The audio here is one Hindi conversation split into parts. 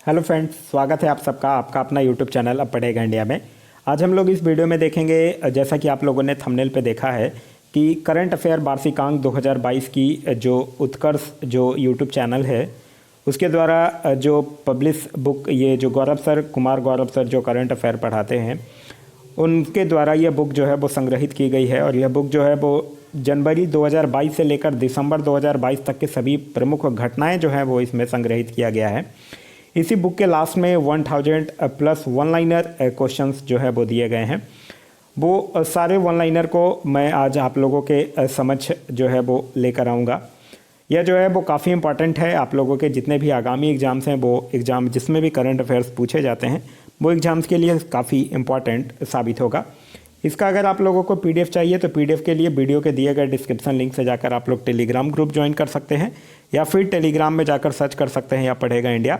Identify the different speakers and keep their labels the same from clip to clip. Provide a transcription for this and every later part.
Speaker 1: हेलो फ्रेंड्स, स्वागत है आप सबका आपका अपना यूट्यूब चैनल अब पढ़ेगा इंडिया में। आज हम लोग इस वीडियो में देखेंगे, जैसा कि आप लोगों ने थंबनेल पे देखा है कि करंट अफेयर वार्षिकांक 2022 की जो उत्कर्ष जो यूट्यूब चैनल है उसके द्वारा जो पब्लिश बुक, ये जो कुमार गौरव सर जो करंट अफेयर पढ़ाते हैं उनके द्वारा यह बुक जो है वो संग्रहित की गई है। और यह बुक जो है वो जनवरी 2022 से लेकर दिसंबर 2022 तक के सभी प्रमुख घटनाएं जो हैं वो इसमें संग्रहित किया गया है। इसी बुक के लास्ट में 1000 प्लस वन लाइनर क्वेश्चंस जो है वो दिए गए हैं। वो सारे वन लाइनर को मैं आज आप लोगों के समक्ष जो है वो लेकर आऊँगा। यह जो है वो काफ़ी इंपॉर्टेंट है आप लोगों के जितने भी आगामी एग्ज़ाम्स हैं, वो एग्ज़ाम जिसमें भी करंट अफेयर्स पूछे जाते हैं वो एग्ज़ाम्स के लिए काफ़ी इंपॉर्टेंट साबित होगा। इसका अगर आप लोगों को पीडीएफ चाहिए तो पीडीएफ के लिए वीडियो के दिए गए डिस्क्रिप्शन लिंक से जाकर आप लोग टेलीग्राम ग्रुप ज्वाइन कर सकते हैं, या फिर टेलीग्राम में जाकर सर्च कर सकते हैं या पढ़ेगा इंडिया।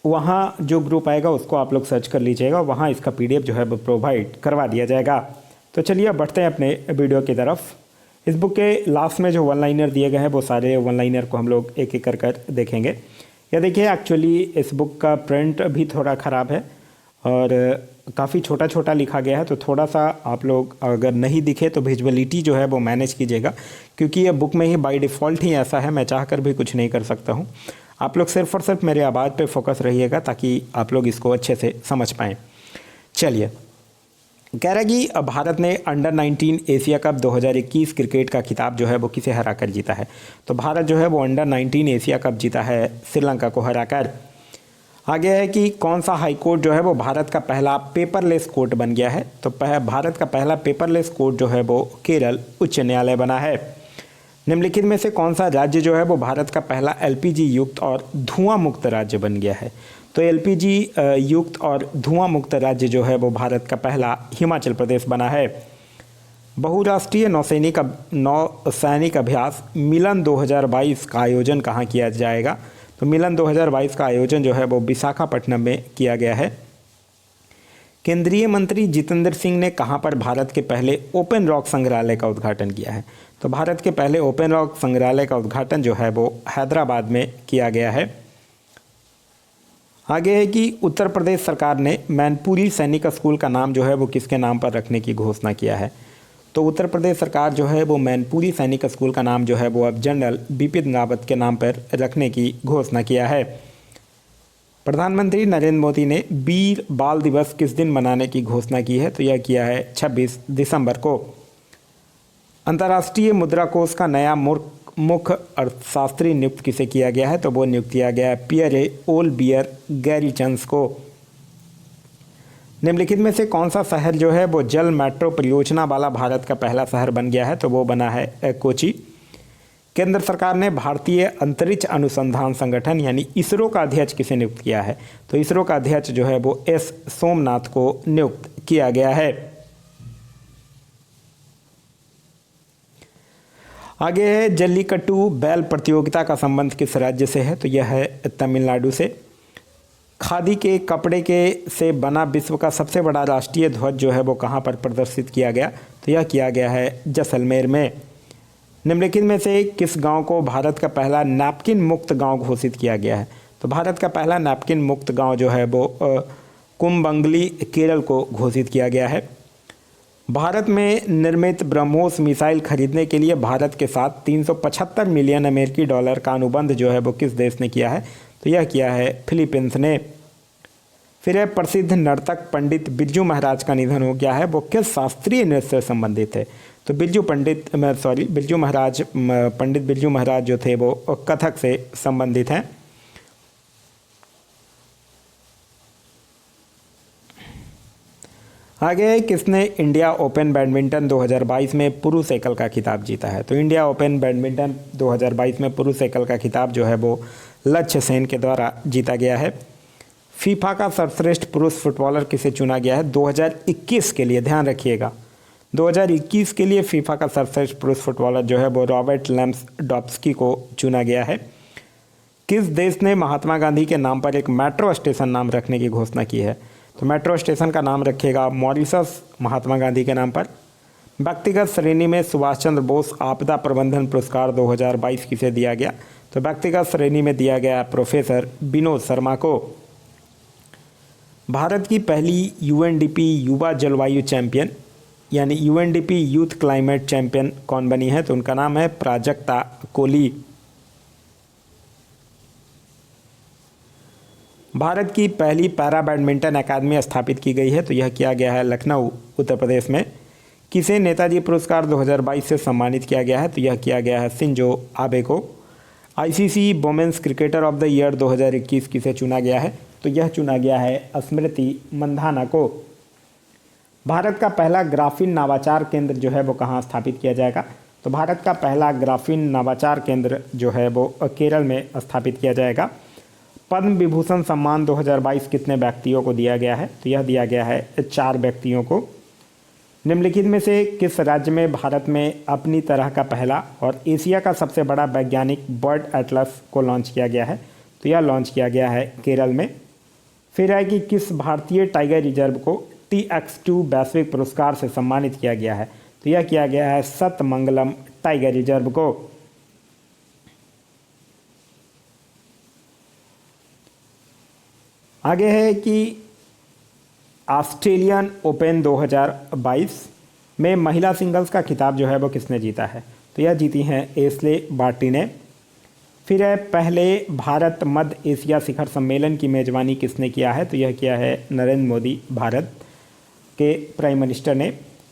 Speaker 1: वहाँ जो ग्रुप आएगा उसको आप लोग सर्च कर लीजिएगा, वहाँ इसका पीडीएफ जो है वो प्रोवाइड करवा दिया जाएगा। तो चलिए अब बढ़ते हैं अपने वीडियो की तरफ। इस बुक के लास्ट में जो वन लाइनर दिए गए हैं वो सारे वन लाइनर को हम लोग एक एक कर देखेंगे। या देखिए, एक्चुअली इस बुक का प्रिंट भी थोड़ा ख़राब है और काफ़ी छोटा छोटा लिखा गया है, तो थोड़ा सा आप लोग अगर नहीं दिखे तो विजुअलिटी जो है वो मैनेज कीजिएगा, क्योंकि ये बुक में ही बाय डिफ़ॉल्ट ही ऐसा है, मैं चाह कर भी कुछ नहीं कर सकता हूँ। आप लोग सिर्फ और सिर्फ मेरे आवाज़ पे फोकस रहिएगा ताकि आप लोग इसको अच्छे से समझ पाएँ। चलिए, कह रहा है कि भारत ने अंडर 19 एशिया कप 2021 क्रिकेट का खिताब जो है वो किसे हराकर जीता है। तो भारत जो है वो अंडर 19 एशिया कप जीता है श्रीलंका को हराकर। आगे है कि कौन सा हाई कोर्ट जो है वो भारत का पहला पेपरलेस कोर्ट बन गया है। तो भारत का पहला पेपरलेस कोर्ट जो है वो केरल उच्च न्यायालय बना है। निम्नलिखित में से कौन सा राज्य जो है वो भारत का पहला एलपीजी युक्त और धुआं मुक्त राज्य बन गया है। तो एलपीजी युक्त और धुआं मुक्त राज्य जो है वो भारत का पहला हिमाचल प्रदेश बना है। बहुराष्ट्रीय नौसैनिक अभ्यास मिलन 2022 का आयोजन कहाँ किया जाएगा। तो मिलन 2022 का आयोजन जो है वो विशाखापट्टनम में किया गया है। केंद्रीय मंत्री जितेंद्र सिंह ने कहाँ पर भारत के पहले ओपन रॉक संग्रहालय का उद्घाटन किया है। तो भारत के पहले ओपन रॉक संग्रहालय का उद्घाटन जो है वो हैदराबाद में किया गया है। आगे है कि उत्तर प्रदेश सरकार ने मैनपुरी सैनिक स्कूल का नाम जो है वो किसके नाम पर रखने की घोषणा किया है। तो उत्तर प्रदेश सरकार जो है वो मैनपुरी सैनिक स्कूल का नाम जो है वो अब जनरल बिपिन रावत के नाम पर रखने की घोषणा किया है। प्रधानमंत्री नरेंद्र मोदी ने वीर बाल दिवस किस दिन मनाने की घोषणा की है। तो यह किया है 26 दिसंबर को। अंतर्राष्ट्रीय मुद्रा कोष का नया मुख्य अर्थशास्त्री नियुक्त किसे किया गया है। तो वो नियुक्त किया गया है पियरे ओलबियर गैरीचंस को। निम्नलिखित में से कौन सा शहर जो है वो जल मेट्रो परियोजना वाला भारत का पहला शहर बन गया है। तो वो बना है कोची। केंद्र सरकार ने भारतीय अंतरिक्ष अनुसंधान संगठन यानी इसरो का अध्यक्ष किसे नियुक्त किया है। तो इसरो का अध्यक्ष जो है वो एस सोमनाथ को नियुक्त किया गया है। आगे है जल्लीकट्टू बैल प्रतियोगिता का संबंध किस राज्य से है। तो यह है तमिलनाडु से। खादी के कपड़े के से बना विश्व का सबसे बड़ा राष्ट्रीय ध्वज जो है वो कहाँ पर प्रदर्शित किया गया। तो यह किया गया है जैसलमेर में। निम्नलिखित में से किस गांव को भारत का पहला नैपकिन मुक्त गांव घोषित किया गया है। तो भारत का पहला नैपकिन मुक्त गांव जो है वो कुंबंगली केरल को घोषित किया गया है। भारत में निर्मित ब्रह्मोस मिसाइल खरीदने के लिए भारत के साथ 375 मिलियन अमेरिकी डॉलर का अनुबंध जो है वो किस देश ने किया है। तो यह किया है फिलीपींस ने। फिर है प्रसिद्ध नर्तक पंडित बिरजू महाराज का निधन हो गया है, वो किस शास्त्रीय नृत्य से संबंधित है। तो पंडित बिरजू महाराज जो थे वो कथक से संबंधित हैं। आगे किसने इंडिया ओपन बैडमिंटन 2022 में पुरुष एकल का खिताब जीता है। तो इंडिया ओपन बैडमिंटन 2022 में पुरुष एकल का खिताब जो है वो लक्ष्य सेन के द्वारा जीता गया है। फीफा का सर्वश्रेष्ठ पुरुष फुटबॉलर किसे चुना गया है 2021 के लिए, ध्यान रखिएगा 2021 के लिए फीफा का सर्वश्रेष्ठ पुरुष फुटबॉलर जो है वो रॉबर्ट लेवेंडोव्स्की को चुना गया है। किस देश ने महात्मा गांधी के नाम पर एक मेट्रो स्टेशन नाम रखने की घोषणा की है। तो मेट्रो स्टेशन का नाम रखिएगा मॉरिशस महात्मा गांधी के नाम पर। व्यक्तिगत श्रेणी में सुभाष चंद्र बोस आपदा प्रबंधन पुरस्कार 2022 किसे दिया गया। तो व्यक्तिगत श्रेणी में दिया गया प्रोफेसर विनोद शर्मा को। भारत की पहली यूएनडीपी युवा जलवायु चैंपियन यानी यूएनडीपी यूथ क्लाइमेट चैंपियन कौन बनी है? तो उनका नाम है प्राजक्ता कोली। भारत की पहली पैरा बैडमिंटन अकादमी स्थापित की गई है, तो यह किया गया है लखनऊ उत्तर प्रदेश में। किसे नेताजी पुरस्कार 2022 से सम्मानित किया गया है? तो यह किया गया है शिंजो आबे को। ICC women's cricketer of the year 2021 किसे चुना गया है? तो यह चुना गया है स्मृति मंधाना को। भारत का पहला ग्राफीन नवाचार केंद्र जो है वो कहाँ स्थापित किया जाएगा? तो भारत का पहला ग्राफीन नवाचार केंद्र जो है वो केरल में स्थापित किया जाएगा। पद्म विभूषण सम्मान 2022 कितने व्यक्तियों को दिया गया है? तो यह दिया गया है 4 व्यक्तियों को। निम्नलिखित में से किस राज्य में भारत में अपनी तरह का पहला और एशिया का सबसे बड़ा वैज्ञानिक बर्ड एटलस को लॉन्च किया गया है? तो यह लॉन्च किया गया है केरल में। फिर है कि किस भारतीय टाइगर रिजर्व को TX2 वैश्विक पुरस्कार से सम्मानित किया गया है? तो यह किया गया है सतमंगलम टाइगर रिजर्व को। आगे है कि ऑस्ट्रेलियन ओपन 2022 में महिला सिंगल्स का खिताब जो है वो किसने जीता है? तो यह जीती हैं एशले बार्टी ने। फिर है पहले भारत मध्य एशिया शिखर सम्मेलन की मेज़बानी किसने किया है? तो यह किया है नरेंद्र मोदी भारत के प्राइम मिनिस्टर ने।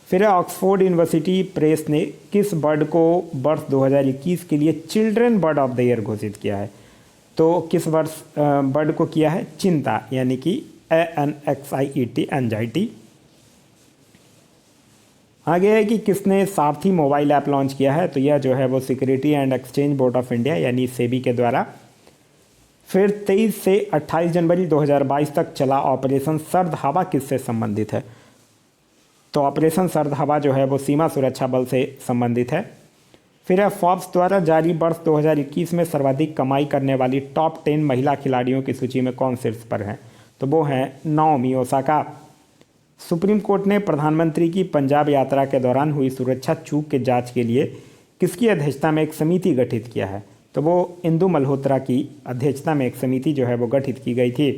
Speaker 1: फिर है ऑक्सफोर्ड यूनिवर्सिटी प्रेस ने किस बर्ड को वर्ष 2021 के लिए children bird of the year घोषित किया है? तो किस वर्ष बर्ड को किया है? चिंता यानी कि ANXIET एंजाइटी। आगे है कि किसने सारथी मोबाइल ऐप लॉन्च किया है? तो यह जो है वो security and exchange board of India यानी सेबी के द्वारा। फिर 23 से 28 जनवरी 2022 तक चला ऑपरेशन सर्द हवा किससे संबंधित है? तो ऑपरेशन सर्द हवा जो है वो सीमा सुरक्षा बल से संबंधित है। फिर है फोर्ब्स द्वारा जारी वर्ष 2021 में सर्वाधिक कमाई करने वाली टॉप 10 महिला खिलाड़ियों की सूची में कौन शीर्ष पर हैं? तो वो हैं नाओमी ओसाका। सुप्रीम कोर्ट ने प्रधानमंत्री की पंजाब यात्रा के दौरान हुई सुरक्षा चूक के जांच के लिए किसकी अध्यक्षता में एक समिति गठित किया है? तो वो इंदु मल्होत्रा की अध्यक्षता में एक समिति जो है वो गठित की गई थी।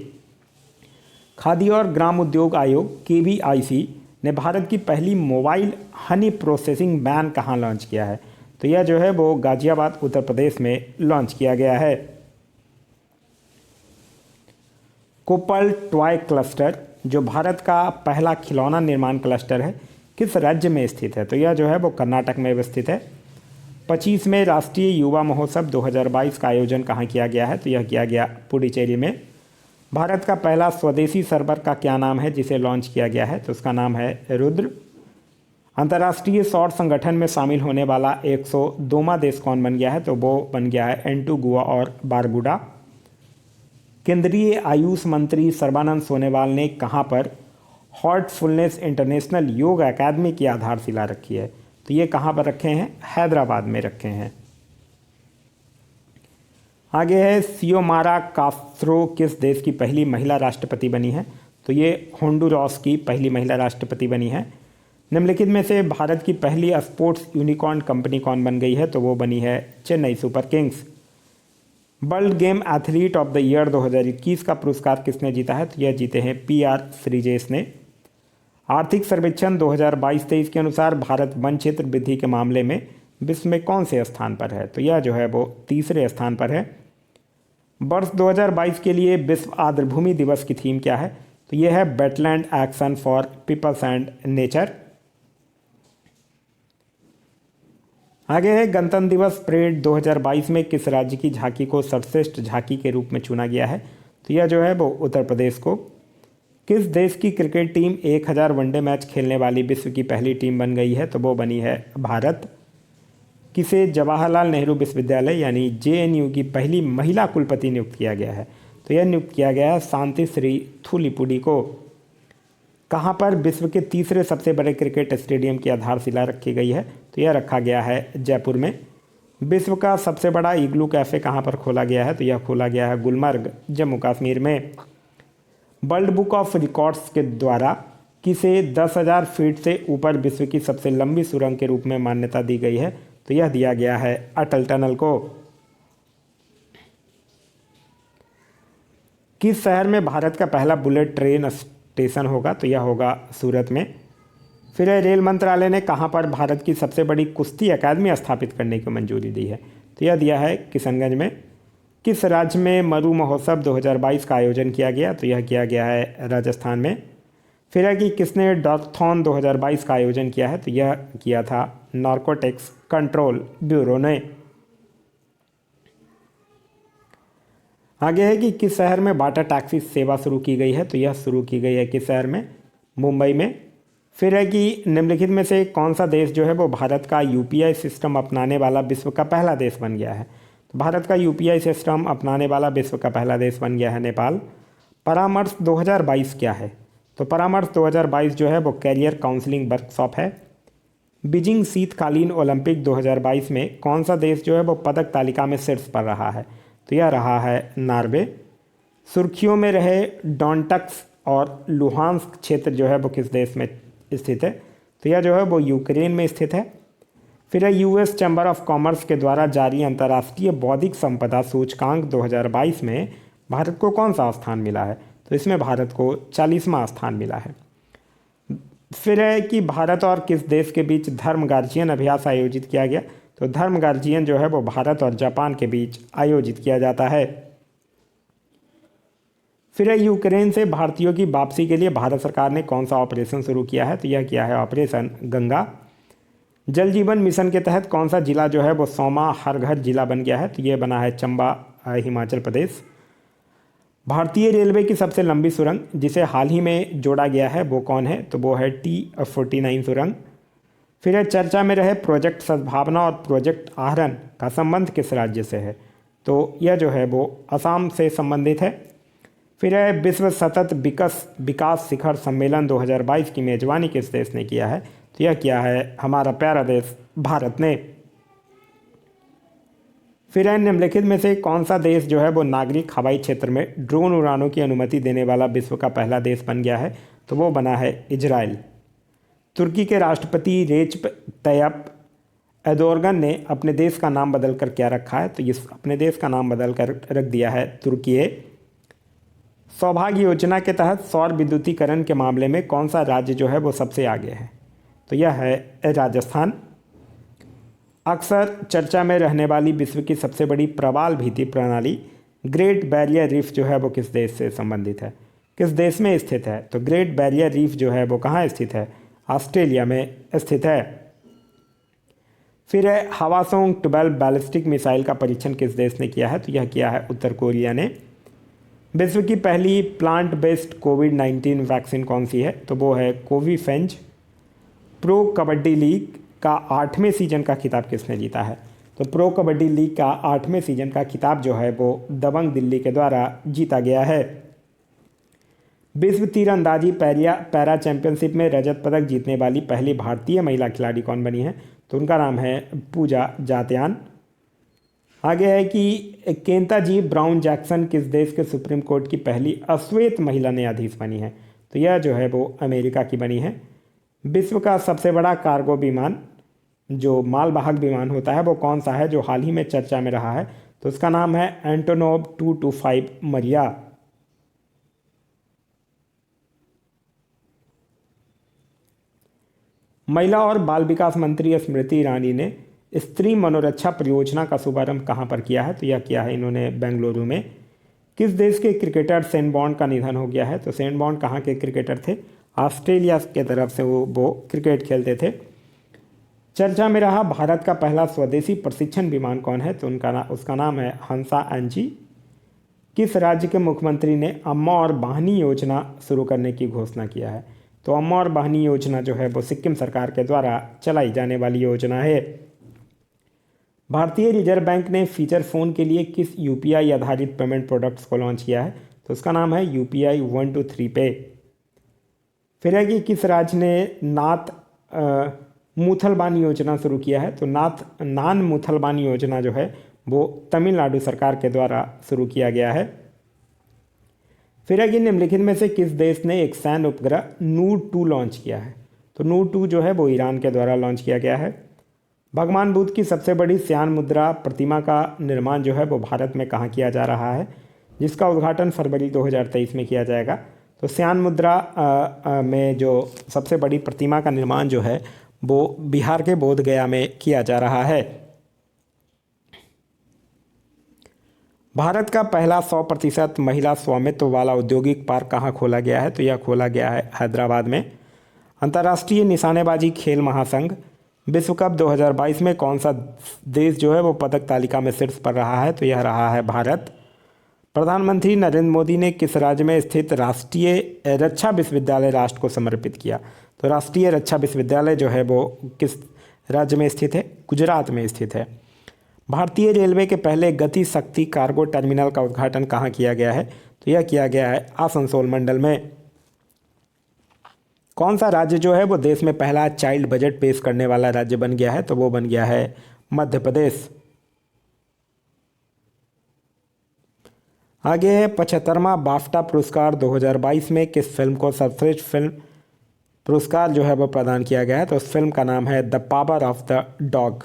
Speaker 1: खादी और ग्राम उद्योग आयोग KVIC ने भारत की पहली मोबाइल हनी प्रोसेसिंग वैन कहाँ लॉन्च किया है? तो यह जो है वो गाजियाबाद उत्तर प्रदेश में लॉन्च किया गया है। कोपल टॉय क्लस्टर जो भारत का पहला खिलौना निर्माण क्लस्टर है किस राज्य में स्थित है? तो यह जो है वो कर्नाटक में स्थित है। 25वें राष्ट्रीय युवा महोत्सव 2022 का आयोजन कहाँ किया गया है? तो यह किया गया पुडुचेरी में। भारत का पहला स्वदेशी सर्वर का क्या नाम है जिसे लॉन्च किया गया है? तो उसका नाम है रुद्र। अंतर्राष्ट्रीय सौर संगठन में शामिल होने वाला 102वां देश कौन बन गया है? तो वो बन गया है एंटीगुआ और बारबुडा। केंद्रीय आयुष मंत्री सर्बानंद सोनोवाल ने कहाँ पर हार्टफुलनेस इंटरनेशनल योग अकादमी की आधारशिला रखी है? तो ये कहाँ पर रखे हैं? हैदराबाद में रखे हैं। आगे है सियोमारा कास्त्रो किस देश की पहली महिला राष्ट्रपति बनी है? तो ये होंडुरास की पहली महिला राष्ट्रपति बनी है। निम्नलिखित में से भारत की पहली स्पोर्ट्स यूनिकॉर्न कंपनी कौन बन गई है? तो वो बनी है Chennai super Kings. World game athlete of the year 2021 का पुरस्कार किसने जीता है? तो यह जीते हैं PR श्रीजेश ने। आर्थिक सर्वेक्षण 2022-23 के अनुसार भारत वन क्षेत्र वृद्धि के मामले में विश्व में कौन से स्थान पर है? तो यह जो है वो 3रे स्थान पर है। वर्ष 2022 के लिए विश्व आर्द्रभूमि दिवस की थीम क्या है? तो यह है wetland action for peoples and nature. आगे है गणतंत्र दिवस परेड 2022 में किस राज्य की झांकी को सर्वश्रेष्ठ झांकी के रूप में चुना गया है? तो यह जो है वो उत्तर प्रदेश को। किस देश की क्रिकेट टीम 1000 वनडे मैच खेलने वाली विश्व की पहली टीम बन गई है? तो वो बनी है भारत। किसे जवाहरलाल नेहरू विश्वविद्यालय यानी JNU की पहली महिला कुलपति नियुक्त किया गया है? तो यह नियुक्त किया गया है शांति श्री थूलीपुडी को। कहाँ पर विश्व के 3रे सबसे बड़े क्रिकेट स्टेडियम की आधारशिला रखी गई है? तो यह रखा गया है जयपुर में। विश्व का सबसे बड़ा इग्लू कैफ़े कहाँ पर खोला गया है? तो यह खोला गया है गुलमर्ग जम्मू कश्मीर में। वर्ल्ड बुक ऑफ रिकॉर्ड्स के द्वारा किसे 10,000 फीट से ऊपर विश्व की सबसे लंबी सुरंग के रूप में मान्यता दी गई है? तो यह दिया गया है अटल टनल को। किस शहर में भारत का पहला बुलेट ट्रेन स्टेशन होगा? तो यह होगा सूरत में। फिर रेल मंत्रालय ने कहाँ पर भारत की सबसे बड़ी कुश्ती अकादमी स्थापित करने की मंजूरी दी है? तो यह दिया है किशनगंज में। किस राज्य में मरु महोत्सव 2022 का आयोजन किया गया? तो यह किया गया है राजस्थान में। फिर है कि किसने डॉकथॉन 2022 का आयोजन किया है? तो यह किया था नार्कोटिक्स कंट्रोल ब्यूरो ने। आगे है कि किस शहर में बाटा टैक्सी सेवा शुरू की गई है? तो यह शुरू की गई है किस शहर में? मुंबई में। फिर है कि निम्नलिखित में से कौन सा देश जो है वो भारत का यूपीआई सिस्टम अपनाने वाला विश्व का पहला देश बन गया है? तो भारत का यूपीआई सिस्टम अपनाने वाला विश्व का पहला देश बन गया है नेपाल। परामर्श 2022 क्या है? तो परामर्श 2022 जो है वो कैरियर काउंसलिंग वर्कशॉप है। बीजिंग शीतकालीन ओलंपिक 2022 में कौन सा देश जो है वो पदक तालिका में शीर्ष पर रहा है? तो यह रहा है नॉर्वे। सुर्खियों में रहे डोनेट्स्क और लुहांस्क क्षेत्र जो है वो किस देश में स्थित है? तो यह जो है वो यूक्रेन में स्थित है। फिर है यूएस चैम्बर ऑफ कॉमर्स के द्वारा जारी अंतर्राष्ट्रीय बौद्धिक संपदा सूचकांक 2022 में भारत को कौन सा स्थान मिला है? तो इसमें भारत को 40वां स्थान मिला है। फिर है कि भारत और किस देश के बीच धर्म गार्जियन अभ्यास आयोजित किया गया? तो धर्म गार्जियन जो है वो भारत और जापान के बीच आयोजित किया जाता है। फिर है यूक्रेन से भारतीयों की वापसी के लिए भारत सरकार ने कौन सा ऑपरेशन शुरू किया है? तो यह किया है ऑपरेशन गंगा। जल जीवन मिशन के तहत कौन सा जिला जो है वो 100वां हर घर जिला बन गया है? तो ये बना है चंबा, हिमाचल प्रदेश। भारतीय रेलवे की सबसे लंबी सुरंग जिसे हाल ही में जोड़ा गया है वो कौन है? तो वो है T49 सुरंग। फिर है चर्चा में रहे प्रोजेक्ट सद्भावना और प्रोजेक्ट आहरण का संबंध किस राज्य से है? तो यह जो है वो असम से संबंधित है। फिर है विश्व सतत विकास शिखर सम्मेलन 2022 की मेजबानी किस देश ने किया है? तो यह किया है हमारा प्यारा देश भारत ने। फिर है निम्नलिखित में से कौन सा देश जो है वो नागरिक हवाई क्षेत्र में ड्रोन उड़ानों की अनुमति देने वाला विश्व का पहला देश बन गया है? तो वो बना है इजराइल। तुर्की के राष्ट्रपति रेचप तैयप एर्दोगन ने अपने देश का नाम बदल कर क्या रखा है? तो इस अपने देश का नाम बदल कर रख दिया है तुर्की। सौभाग्य योजना के तहत सौर विद्युतीकरण के मामले में कौन सा राज्य जो है वो सबसे आगे है? तो यह है राजस्थान। अक्सर चर्चा में रहने वाली विश्व की सबसे बड़ी प्रवाल भित्ति प्रणाली ग्रेट बैरियर रीफ जो है वो किस देश से संबंधित है? किस देश में स्थित है? तो ग्रेट बैरियर रीफ जो है वो कहाँ स्थित है? ऑस्ट्रेलिया में स्थित है। फिर है हवासोंग 12 बैलिस्टिक मिसाइल का परीक्षण किस देश ने किया है? तो यह किया है उत्तर कोरिया ने। विश्व की पहली प्लांट बेस्ड कोविड-19 वैक्सीन कौन सी है? तो वो है कोविफेंज। प्रो कबड्डी लीग का 8वें सीजन का खिताब किसने जीता है? तो प्रो कबड्डी लीग का 8वें सीजन का खिताब जो है वो दबंग दिल्ली के द्वारा जीता गया है। विश्व तीरंदाजी पैरा चैंपियनशिप में रजत पदक जीतने वाली पहली भारतीय महिला खिलाड़ी कौन बनी है? तो उनका नाम है पूजा जात्यान। आगे है कि केंताजी ब्राउन जैक्सन किस देश के सुप्रीम कोर्ट की पहली अश्वेत महिला न्यायाधीश बनी है? तो यह जो है वो अमेरिका की बनी है। विश्व का सबसे बड़ा कार्गो विमान जो मालवाहक विमान होता है वो कौन सा है जो हाल ही में चर्चा में रहा है? तो उसका नाम है एंटोनोव 225 मरिया। महिला और बाल विकास मंत्री स्मृति ईरानी ने स्त्री मनोरक्षा परियोजना का शुभारंभ कहाँ पर किया है? तो यह किया है इन्होंने बेंगलुरु में। किस देश के क्रिकेटर शेन बॉर्न का निधन हो गया है? तो शेन बॉर्न कहाँ के क्रिकेटर थे? ऑस्ट्रेलिया के तरफ से वो क्रिकेट खेलते थे। चर्चा में रहा भारत का पहला स्वदेशी प्रशिक्षण विमान कौन है? तो उसका नाम है हंसा एनजी। किस राज्य के मुख्यमंत्री ने अम्मा और बहनी योजना शुरू करने की घोषणा किया है? तो अम्मा और बहनी योजना जो है वो सिक्किम सरकार के द्वारा चलाई जाने वाली योजना है। भारतीय रिजर्व बैंक ने फीचर फ़ोन के लिए किस यूपीआई आधारित पेमेंट प्रोडक्ट्स को लॉन्च किया है? तो उसका नाम है यूपीआई 123 पे। फिर है कि किस राज्य ने मुथलबानी योजना शुरू किया है? तो नान मुथलबानी योजना जो है वो तमिलनाडु सरकार के द्वारा शुरू किया गया है। फिर है कि निम्नलिखित में से किस देश ने एक सैन्य उपग्रह नूर-2 लॉन्च किया है? तो नूर-2 जो है वो ईरान के द्वारा लॉन्च किया गया है। भगवान बुद्ध की सबसे बड़ी श्यान मुद्रा प्रतिमा का निर्माण जो है वो भारत में कहाँ किया जा रहा है? जिसका उद्घाटन फरवरी 2023 में किया जाएगा। तो श्यान मुद्रा में जो सबसे बड़ी प्रतिमा का निर्माण जो है वो बिहार के बोध गया में किया जा रहा है। भारत का पहला 100% महिला स्वामित्व वाला औद्योगिक पार्क कहाँ खोला गया है? तो यह खोला गया है हैदराबाद में। अंतर्राष्ट्रीय निशानेबाजी खेल महासंघ विश्व कप 2022 में कौन सा देश जो है वो पदक तालिका में शीर्ष पर रहा है? तो यह रहा है भारत। प्रधानमंत्री नरेंद्र मोदी ने किस राज्य में स्थित राष्ट्रीय रक्षा विश्वविद्यालय राष्ट्र को समर्पित किया? तो राष्ट्रीय रक्षा विश्वविद्यालय जो है वो किस राज्य में स्थित है? गुजरात में स्थित है। भारतीय रेलवे के पहले गति शक्ति कार्गो टर्मिनल का उद्घाटन कहाँ किया गया है? तो यह किया गया है आसनसोल मंडल में। कौन सा राज्य जो है वो देश में पहला चाइल्ड बजट पेश करने वाला राज्य बन गया है? तो वो बन गया है मध्य प्रदेश। आगे है 75वां बाफ्टा पुरस्कार 2022 में किस फिल्म को सर्वश्रेष्ठ फिल्म पुरस्कार जो है वो प्रदान किया गया है? तो उस फिल्म का नाम है the power of the dog.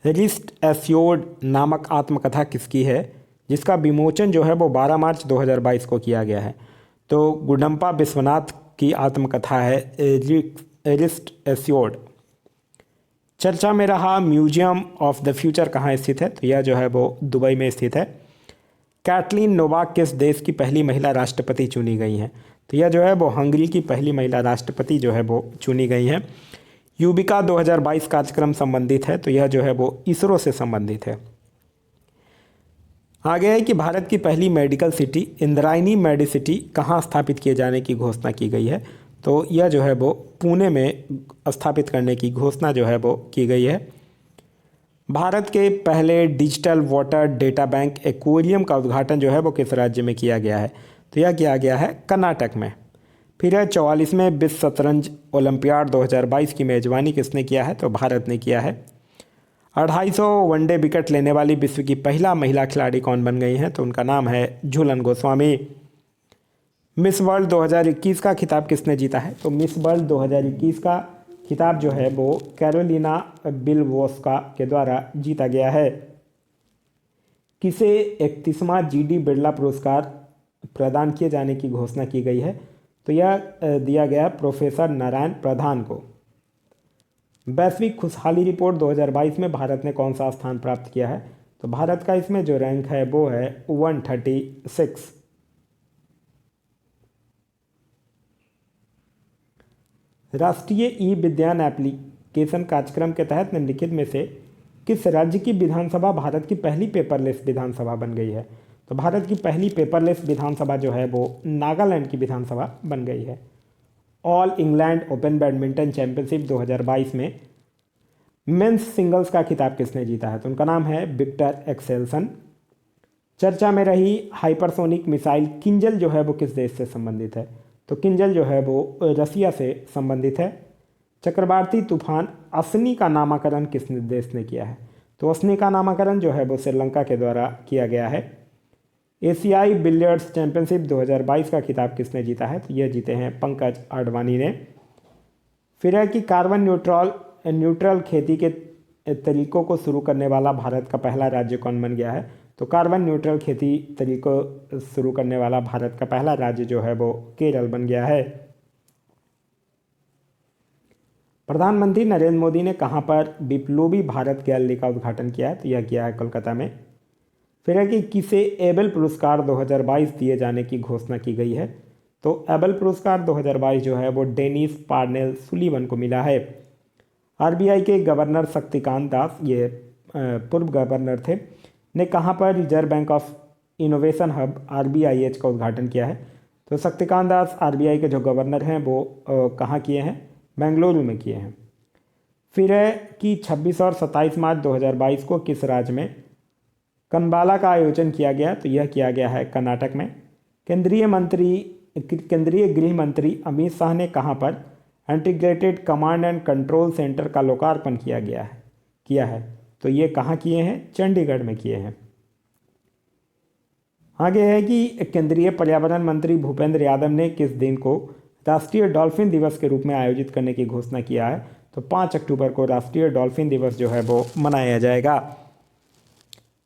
Speaker 1: Wrist assured नामक आत्मकथा किसकी है, जिसका विमोचन जो है वो 12 मार्च 2022 को किया गया है? तो गुडम्पा विश्वनाथ की आत्मकथा है रिस्ट एस्योर्ड। चर्चा में रहा म्यूजियम ऑफ द फ्यूचर कहाँ स्थित है? तो यह जो है वो दुबई में स्थित है। कैटलीन नोवाक किस देश की पहली महिला राष्ट्रपति चुनी गई हैं? तो यह जो है वो हंगरी की पहली महिला राष्ट्रपति जो है वो चुनी गई हैं। युविका 2022 कार्यक्रम संबंधित है, तो यह जो है वो इसरो से संबंधित है। आगे है कि भारत की पहली मेडिकल सिटी इंद्रायणी मेडिसिटी कहाँ स्थापित किए जाने की घोषणा की गई है? तो यह जो है वो पुणे में स्थापित करने की घोषणा जो है वो की गई है। भारत के पहले digital water data bank aquarium का उद्घाटन जो है वो किस राज्य में किया गया है? तो यह किया गया है कर्नाटक में। फिर है 44वें विश्व शतरंज ओलंपियाड 2022 की मेजबानी किसने किया है? तो भारत ने किया है। 250 वनडे विकेट लेने वाली विश्व की पहला महिला खिलाड़ी कौन बन गई हैं? तो उनका नाम है झूलन गोस्वामी। मिस वर्ल्ड 2021 का खिताब किसने जीता है? तो मिस वर्ल्ड 2021 का खिताब जो है वो कैरोलिना बिलवोस्का के द्वारा जीता गया है। किसे 31वां जीडी बिरला पुरस्कार प्रदान किए जाने की घोषणा की गई है? तो यह दिया गया प्रोफेसर नारायण प्रधान को। वैश्विक खुशहाली रिपोर्ट 2022 में भारत ने कौन सा स्थान प्राप्त किया है? तो भारत का इसमें जो रैंक है वो है 136। राष्ट्रीय ई विज्ञान एप्लीकेशन कार्यक्रम के तहत निम्नलिखित में से किस राज्य की विधानसभा भारत की पहली पेपरलेस विधानसभा बन गई है? तो भारत की पहली पेपरलेस विधानसभा जो है वो नागालैंड की विधानसभा बन गई है। All England open badminton championship 2022 में मेंस सिंगल्स का खिताब किसने जीता है? तो उनका नाम है विक्टर एक्सेल्सन। चर्चा में रही हाइपरसोनिक मिसाइल किंजल जो है वो किस देश से संबंधित है? तो किंजल जो है वो रसिया से संबंधित है। चक्रवाती तूफान असनी का नामकरण किस देश ने किया है? तो असनी का नामकरण जो है वो श्रीलंका के द्वारा किया गया है। एशियाई बिलियर्ड्स चैंपियनशिप 2022 का खिताब किसने जीता है? तो यह जीते हैं पंकज आडवाणी ने। फिर है कि कार्बन न्यूट्रल खेती के तरीकों को शुरू करने वाला भारत का पहला राज्य कौन बन गया है? तो कार्बन न्यूट्रल खेती तरीकों शुरू करने वाला भारत का पहला राज्य जो है वो केरल बन गया है। प्रधानमंत्री नरेंद्र मोदी ने कहाँ पर बिप्लोबी भारत गैलरी का उद्घाटन किया है? तो यह किया है कोलकाता में। फिर है कि किसे एबल पुरस्कार 2022 दिए जाने की घोषणा की गई है? तो एबल पुरस्कार 2022 जो है वो डेनिस पार्नेल सुलीवन को मिला है। आरबीआई के गवर्नर शक्तिकांत दास, ये पूर्व गवर्नर थे, ने कहाँ पर reserve bank of innovation hub RBIH का उद्घाटन किया है? तो शक्तिकांत दास आरबीआई के जो गवर्नर हैं वो कहाँ किए हैं? बेंगलुरु में किए हैं। फिर है कि 26 और 27 मार्च 2022 को किस राज्य में कनबाला का आयोजन किया गया? तो यह किया गया है कर्नाटक में। केंद्रीय गृह मंत्री अमित शाह ने कहाँ पर integrated command and control centre का लोकार्पण किया है? तो ये कहाँ किए हैं? चंडीगढ़ में किए हैं। आगे है कि केंद्रीय पर्यावरण मंत्री भूपेंद्र यादव ने किस दिन को राष्ट्रीय डॉल्फिन दिवस के रूप में आयोजित करने की घोषणा किया है? तो 5 अक्टूबर को राष्ट्रीय डॉल्फिन दिवस जो है वो मनाया जाएगा।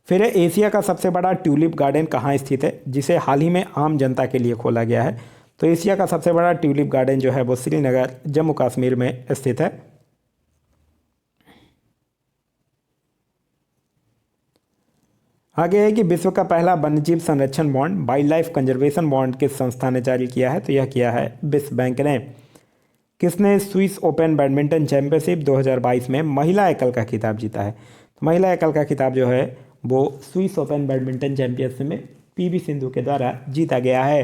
Speaker 1: फिर है एशिया का सबसे बड़ा ट्यूलिप गार्डन कहाँ स्थित है, जिसे हाल ही में आम जनता के लिए खोला गया है। तो एशिया का सबसे बड़ा ट्यूलिप गार्डन जो है वो श्रीनगर जम्मू कश्मीर में स्थित है। आगे है कि विश्व का पहला वन्यजीव संरक्षण bond wild life conservation bond किस संस्था ने जारी किया है। तो यह किया है विश्व बैंक ने। किसने स्विस ओपन बैडमिंटन चैंपियनशिप 2022 में महिला एकल का खिताब जीता है। तो महिला एकल का खिताब जो है वो स्विस ओपन बैडमिंटन चैंपियनशिप में पीवी सिंधु के द्वारा जीता गया है।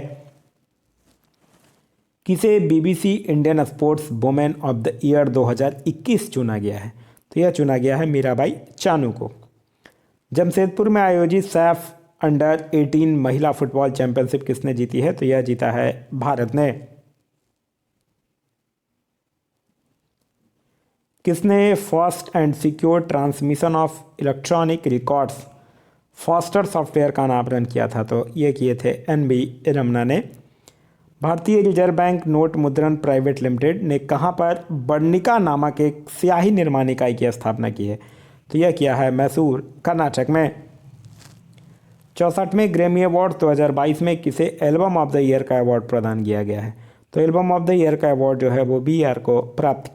Speaker 1: किसे BBC Indian sports women of the year 2021 चुना गया है। तो यह चुना गया है मीराबाई चानू को। जमशेदपुर में आयोजित सैफ अंडर 18 महिला फुटबॉल चैंपियनशिप किसने जीती है। तो यह जीता है भारत ने। किसने fast and secure transmission of electronic records faster software का अनावरण किया था। तो ये किए थे एन.बी. रमना ने। भारतीय रिजर्व बैंक नोट मुद्रण प्राइवेट लिमिटेड ने कहाँ पर बर्निका नामक एक स्याही निर्माण इकाई की स्थापना की है। तो यह किया है मैसूर कर्नाटक में। 64वें ग्रैमी अवार्ड 2022 में किसे एल्बम ऑफ द ईयर का अवार्ड प्रदान किया गया है। तो एल्बम ऑफ द ईयर का अवार्ड जो है वो BR को प्राप्त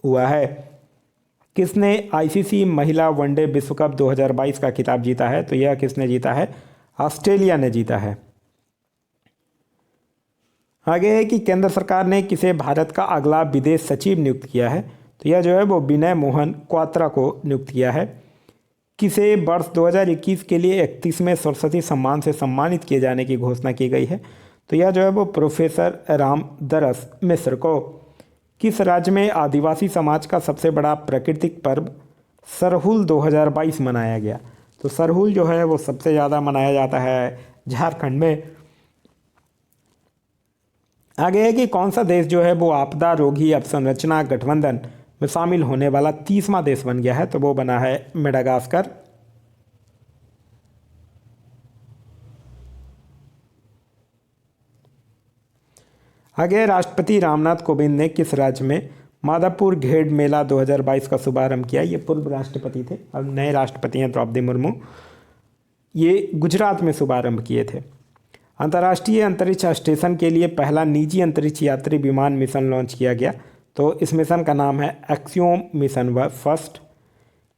Speaker 1: हुआ है। किसने आईसीसी महिला वनडे विश्व कप 2022 का खिताब जीता है। तो यह किसने जीता है, ऑस्ट्रेलिया ने जीता है। आगे है कि केंद्र सरकार ने किसे भारत का अगला विदेश सचिव नियुक्त किया है। तो यह जो है वो विनय मोहन क्वात्रा को नियुक्त किया है। किसे वर्ष 2021 के लिए 31वें सरस्वती सम्मान से सम्मानित किए जाने की घोषणा की गई है। तो यह जो है वो प्रोफेसर राम दरस मिश्र को। किस राज्य में आदिवासी समाज का सबसे बड़ा प्राकृतिक पर्व सरहुल 2022 मनाया गया। तो सरहुल जो है वो सबसे ज़्यादा मनाया जाता है झारखंड में। आगे है कि कौन सा देश जो है वो आपदा रोधी अवसंरचना गठबंधन में शामिल होने वाला 30वां देश बन गया है। तो वो बना है मेडागास्कर। आगे राष्ट्रपति रामनाथ कोविंद ने किस राज्य में माधवपुर घेड़ मेला 2022 का शुभारंभ किया। ये पूर्व राष्ट्रपति थे, अब नए राष्ट्रपति हैं द्रौपदी मुर्मू। ये गुजरात में शुभारंभ किए थे। अंतर्राष्ट्रीय अंतरिक्ष स्टेशन के लिए पहला निजी अंतरिक्ष यात्री विमान मिशन लॉन्च किया गया। तो इस मिशन का नाम है एक्सियोम मिशन फर्स्ट।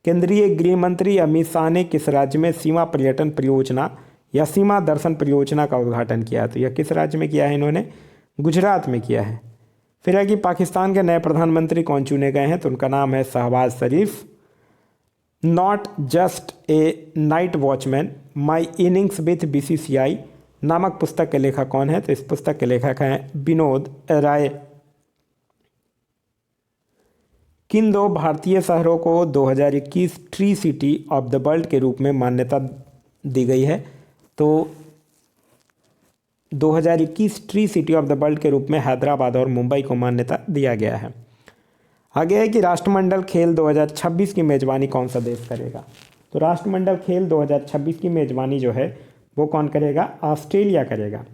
Speaker 1: केंद्रीय गृह मंत्री अमित शाह ने किस राज्य में सीमा पर्यटन परियोजना या सीमा दर्शन परियोजना का उद्घाटन किया। तो यह किस राज्य में किया है, इन्होंने गुजरात में किया है। फिर है कि पाकिस्तान के नए प्रधानमंत्री कौन चुने गए हैं। तो उनका नाम है Shahbaz Sharif. Not just a night watchman my innings with BCCI नामक पुस्तक के लेखक कौन है। तो इस पुस्तक के लेखक हैं विनोद राय। किन दो भारतीय शहरों को 2021 tree city of the world के रूप में मान्यता दी गई है। तो 2021 tree city of the world के रूप में हैदराबाद और मुंबई को मान्यता दिया गया है। आगे है कि राष्ट्रमंडल खेल 2026 की मेज़बानी कौन सा देश करेगा। तो राष्ट्रमंडल खेल 2026 की मेज़बानी जो है वो कौन करेगा, ऑस्ट्रेलिया करेगा।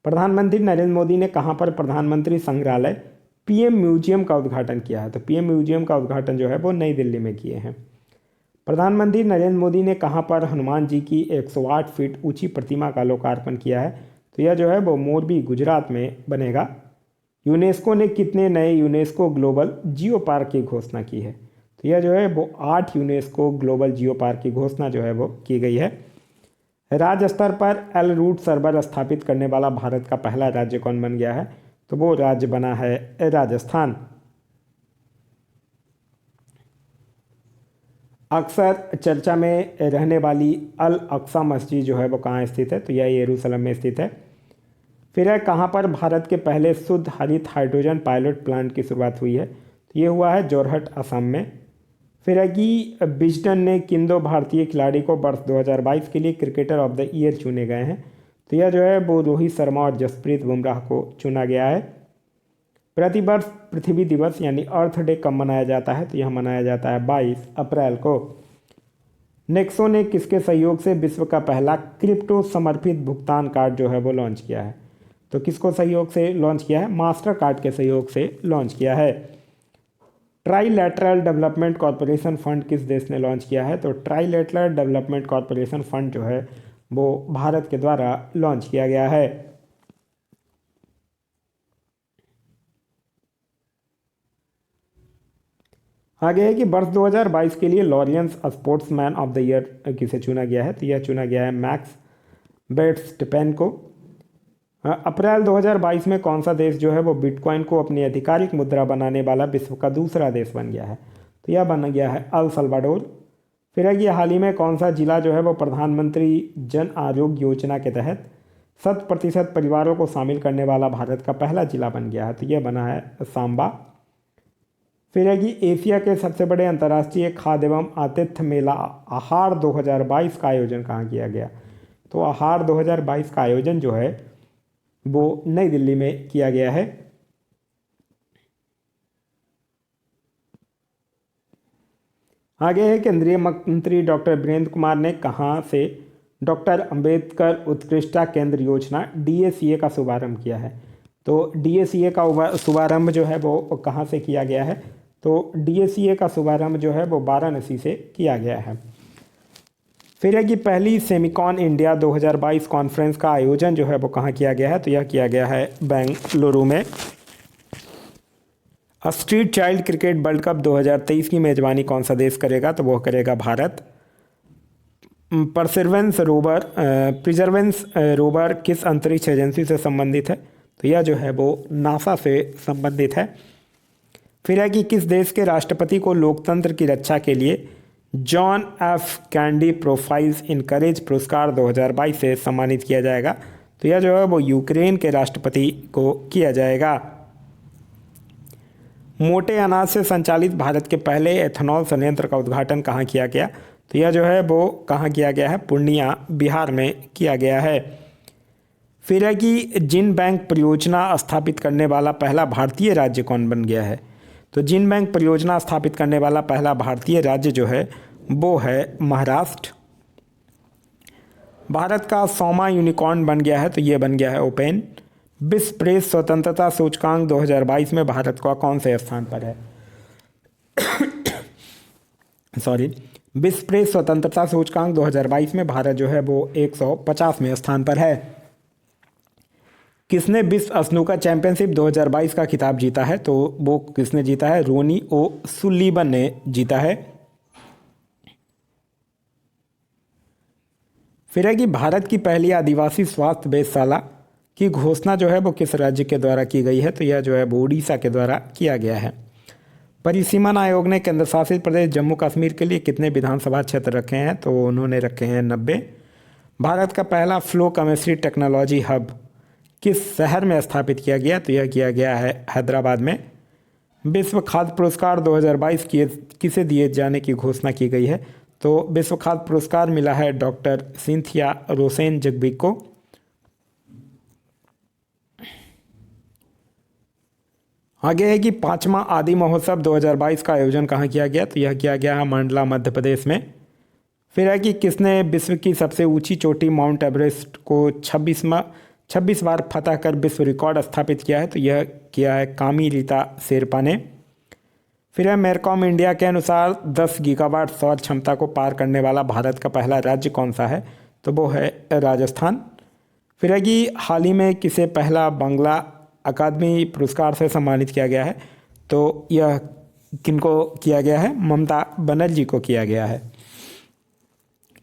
Speaker 1: प्रधानमंत्री नरेंद्र मोदी ने कहाँ पर प्रधानमंत्री संग्रहालय PM म्यूजियम का उद्घाटन किया है। तो PM म्यूजियम का उद्घाटन जो है वो नई दिल्ली में किए हैं। प्रधानमंत्री नरेंद्र मोदी ने कहाँ पर हनुमान जी की 108 फीट ऊंची प्रतिमा का लोकार्पण किया है। तो यह जो है वो मोरबी गुजरात में बनेगा। यूनेस्को ने कितने नए यूनेस्को ग्लोबल जियो पार्क की घोषणा की है। तो यह जो है वो 8 यूनेस्को ग्लोबल जियो पार्क की घोषणा जो है वो की गई है। राज्य स्तर पर एल रूट सर्वर स्थापित करने वाला भारत का पहला राज्य कौन बन गया है। तो वो राज्य बना है राजस्थान। अक्सर चर्चा में रहने वाली अल अक्सा मस्जिद जो है वो कहाँ स्थित है। तो यह यरूशलेम में स्थित है। फिर है कहाँ पर भारत के पहले शुद्ध हरित हाइड्रोजन पायलट प्लांट की शुरुआत हुई है। तो ये हुआ है जोरहट असम में। फिर है कि विजडन ने किन दो भारतीय खिलाड़ी को वर्ष 2022 के लिए क्रिकेटर ऑफ द ईयर चुने गए हैं। तो यह जो है वो रोहित शर्मा और जसप्रीत बुमराह को चुना गया है। प्रतिवर्ष पृथ्वी दिवस यानी अर्थ डे कब मनाया जाता है। तो यह मनाया जाता है 22 अप्रैल को। नेक्सो ने किसके सहयोग से विश्व का पहला क्रिप्टो समर्पित भुगतान कार्ड जो है वो लॉन्च किया है। तो किसको सहयोग से लॉन्च किया है, मास्टर कार्ड के सहयोग से लॉन्च किया है। ट्राईलैटरल डेवलपमेंट कॉरपोरेशन फंड किस देश ने लॉन्च किया है? तो ट्राईलैटरल डेवलपमेंट कॉरपोरेशन फंड जो है वो भारत के द्वारा लॉन्च किया गया है। आगे है कि वर्ष 2022 के लिए Laureus sportsman of the year किसे चुना गया है? तो यह चुना गया है मैक्स वेर्स्टैपेन को। अप्रैल 2022 में कौन सा देश जो है वो बिटकॉइन को अपनी आधिकारिक मुद्रा बनाने वाला विश्व का दूसरा देश बन गया है? तो यह बन गया है अल सल्वाडोर। फिर है कि हाल ही में कौन सा जिला जो है वो प्रधानमंत्री जन आरोग्य योजना के तहत 100% परिवारों को शामिल करने वाला भारत का पहला जिला बन गया है? तो यह बना है सांबा। फिर है कि एशिया के सबसे बड़े अंतर्राष्ट्रीय खाद्य एवं आतिथ्य मेला आहार 2022 का आयोजन कहाँ किया गया? तो आहार 2022 का आयोजन जो है वो नई दिल्ली में किया गया है। आगे है केंद्रीय मंत्री डॉक्टर वीरेंद्र कुमार ने कहां से डॉक्टर अंबेडकर उत्कृष्टता केंद्र योजना DACA का शुभारंभ किया है? तो DACA का शुभारंभ जो है वो कहां से किया गया है? तो DACA का शुभारंभ जो है वो वाराणसी से किया गया है। फिर है कि पहली सेमिकॉन इंडिया 2022 कॉन्फ्रेंस का आयोजन जो है वो कहाँ किया गया है? तो यह किया गया है बेंगलुरु में। Street child cricket world cup 2023 की मेजबानी कौन सा देश करेगा? तो वह करेगा भारत। प्रिजर्वेंस रोवर किस अंतरिक्ष एजेंसी से संबंधित है? तो यह जो है वो नासा से संबंधित है। फिर है कि किस देश के राष्ट्रपति को लोकतंत्र की रक्षा के लिए John F candy profiles encourage पुरस्कार 2022 से सम्मानित किया जाएगा? तो यह जो है वो यूक्रेन के राष्ट्रपति को किया जाएगा। मोटे अनाज से संचालित भारत के पहले एथेनॉल संयंत्र का उद्घाटन कहाँ किया गया? तो यह जो है वो कहाँ किया गया है? पूर्णिया बिहार में किया गया है। फिर है कि जिन बैंक परियोजना स्थापित करने वाला पहला भारतीय राज्य कौन बन गया है? तो जिन बैंक परियोजना स्थापित करने वाला पहला भारतीय राज्य जो है वो है महाराष्ट्र। भारत का 100वां यूनिकॉर्न बन गया है? तो ये बन गया है ओपेन। विश्व प्रेस स्वतंत्रता सूचकांक 2022 में भारत का कौन से स्थान पर है? विश्व प्रेस स्वतंत्रता सूचकांक 2022 में भारत जो है वो 150वें स्थान पर है। किसने विश्व स्नूकर चैंपियनशिप 2022 का खिताब जीता है? तो वो किसने जीता है? रोनी ओ सुलीवन ने जीता है। फिर है कि भारत की पहली आदिवासी स्वास्थ्य वेधशाला की घोषणा जो है वो किस राज्य के द्वारा की गई है? तो यह जो है वो उड़ीसा के द्वारा किया गया है। परिसीमन आयोग ने केंद्र शासित प्रदेश जम्मू कश्मीर के लिए कितने विधानसभा क्षेत्र रखे हैं? तो उन्होंने रखे हैं 90। भारत का पहला फ्लो केमिस्ट्री टेक्नोलॉजी हब किस शहर में स्थापित किया गया? तो यह किया गया है हैदराबाद में। विश्व खाद्य पुरस्कार 2022 किसे दिए जाने की घोषणा की गई है? तो विश्व खाद्य पुरस्कार मिला है डॉक्टर सिंथिया रोसेन जगबिक को। आगे है कि 5वां आदि महोत्सव 2022 का आयोजन कहाँ किया गया? तो यह किया गया है मंडला मध्य प्रदेश में। फिर है कि किसने विश्व की सबसे ऊंची चोटी माउंट एवरेस्ट को 26 बार फतह कर विश्व रिकॉर्ड स्थापित किया है? तो यह किया है कामी रीता शेरपा ने। फिर है मेरकॉम इंडिया के अनुसार 10 गीगावाट सौर क्षमता को पार करने वाला भारत का पहला राज्य कौन सा है? तो वो है राजस्थान। फिर है कि हाल ही में किसे पहला बांग्ला अकादमी पुरस्कार से सम्मानित किया गया है? तो यह किनको किया गया है? ममता बनर्जी को किया गया है।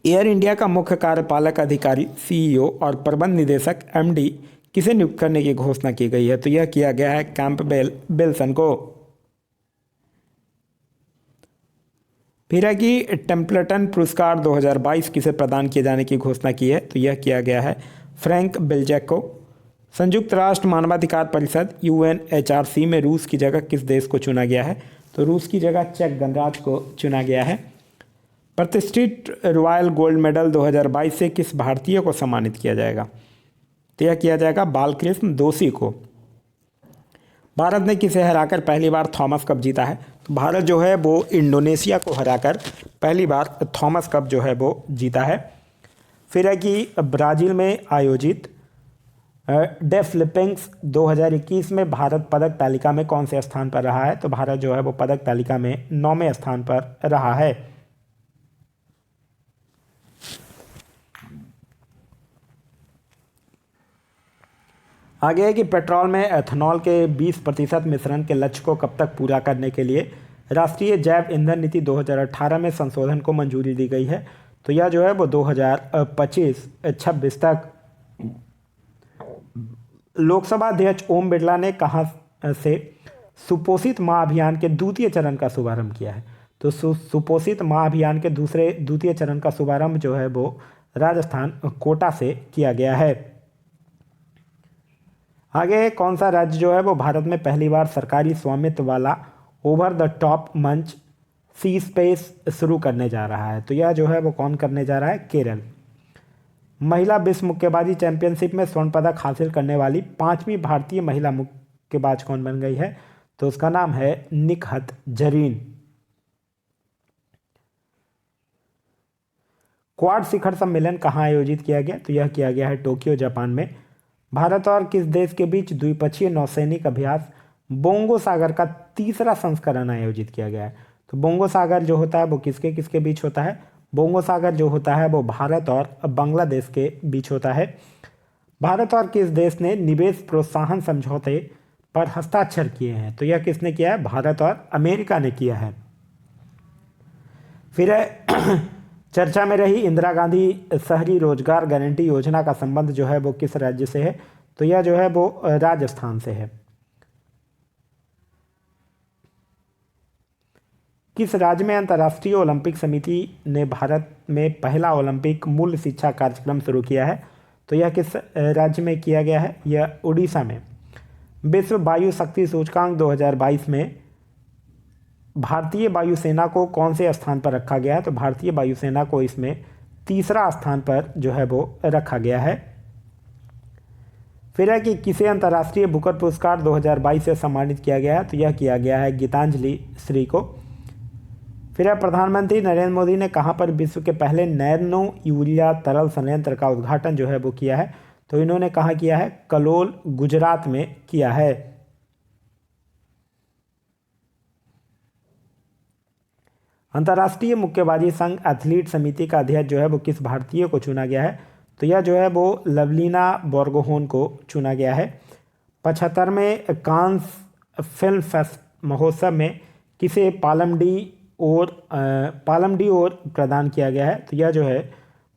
Speaker 1: एयर इंडिया का मुख्य कार्यपालक अधिकारी CEO और प्रबंध निदेशक MD किसे नियुक्त करने की घोषणा की गई है? तो यह किया गया है कैंपबेल विल्सन को। फिर है कि टेम्पल्टन पुरस्कार 2022 किसे प्रदान किए जाने की घोषणा की है? तो यह किया गया है फ्रैंक बेल्जैक को। संयुक्त राष्ट्र मानवाधिकार परिषद UNHRC में रूस की जगह किस देश को चुना गया है? तो रूस की जगह चेक गणराज्य को चुना गया है। प्रतिष्ठित रॉयल गोल्ड मेडल 2022 से किस भारतीय को सम्मानित किया जाएगा? तो यह किया जाएगा बालकृष्ण दोषी को। भारत ने किसे हराकर पहली बार थॉमस कप जीता है? तो भारत जो है वो इंडोनेशिया को हराकर पहली बार थॉमस कप जो है वो जीता है। फिर है कि ब्राज़ील में आयोजित डेफ लिपिंग्स 2021 में भारत पदक तालिका में कौन से स्थान पर रहा है? तो भारत जो है वो पदक तालिका में 9वें स्थान पर रहा है। आगे है कि पेट्रोल में एथनॉल के 20% मिश्रण के लक्ष्य को कब तक पूरा करने के लिए राष्ट्रीय जैव ईंधन नीति 2018 में संशोधन को मंजूरी दी गई है? तो यह जो है वो 2025-26 तक। लोकसभा अध्यक्ष ओम बिरला ने कहां से सुपोषित मां अभियान के द्वितीय चरण का शुभारंभ किया है? तो सुपोषित मां अभियान के द्वितीय चरण का शुभारंभ जो है वो राजस्थान कोटा से किया गया है। आगे कौन सा राज्य जो है वो भारत में पहली बार सरकारी स्वामित्व वाला ओवर द टॉप मंच सी स्पेस शुरू करने जा रहा है? तो यह जो है वो कौन करने जा रहा है? केरल। महिला विश्व मुक्केबाजी चैंपियनशिप में स्वर्ण पदक हासिल करने वाली 5वीं भारतीय महिला मुक्केबाज कौन बन गई है? तो उसका नाम है निकहत जरीन। क्वाड शिखर सम्मेलन कहाँ आयोजित किया गया? तो यह किया गया है टोक्यो जापान में। भारत और किस देश के बीच द्विपक्षीय नौसैनिक अभ्यास बोंगो सागर का तीसरा संस्करण आयोजित किया गया है? तो बोंगो सागर जो होता है वो किसके किसके बीच होता है? बोंगो सागर जो होता है वो भारत और बांग्लादेश के बीच होता है। भारत और किस देश ने निवेश प्रोत्साहन समझौते पर हस्ताक्षर किए हैं? तो यह किसने किया है? भारत और अमेरिका ने किया है। फिर चर्चा में रही इंदिरा गांधी शहरी रोजगार गारंटी योजना का संबंध जो है वो किस राज्य से है? तो यह जो है वो राजस्थान से है। किस राज्य में अंतर्राष्ट्रीय ओलंपिक समिति ने भारत में पहला ओलंपिक मूल्य शिक्षा कार्यक्रम शुरू किया है? तो यह किस राज्य में किया गया है? यह उड़ीसा में। विश्व वायु शक्ति सूचकांक 2022 में भारतीय वायुसेना को कौन से स्थान पर रखा गया है? तो भारतीय वायुसेना को इसमें तीसरा स्थान पर जो है वो रखा गया है। फिर है कि किसे अंतर्राष्ट्रीय बुकर पुरस्कार 2022 से सम्मानित किया गया है? तो यह किया गया है गीतांजलि श्री को। फिर है प्रधानमंत्री नरेंद्र मोदी ने कहां पर विश्व के पहले नैनो यूरिया तरल संयंत्र का उद्घाटन जो है वो किया है? तो इन्होंने कहाँ किया है? कलोल गुजरात में किया है। अंतर्राष्ट्रीय मुक्केबाजी संघ एथलीट समिति का अध्यक्ष जो है वो किस भारतीय को चुना गया है? तो यह जो है वो लवलीना बोर्गोहेन को चुना गया है। 75वें कांस फिल्म फेस्ट महोत्सव में किसे पालम डी और प्रदान किया गया है? तो यह जो है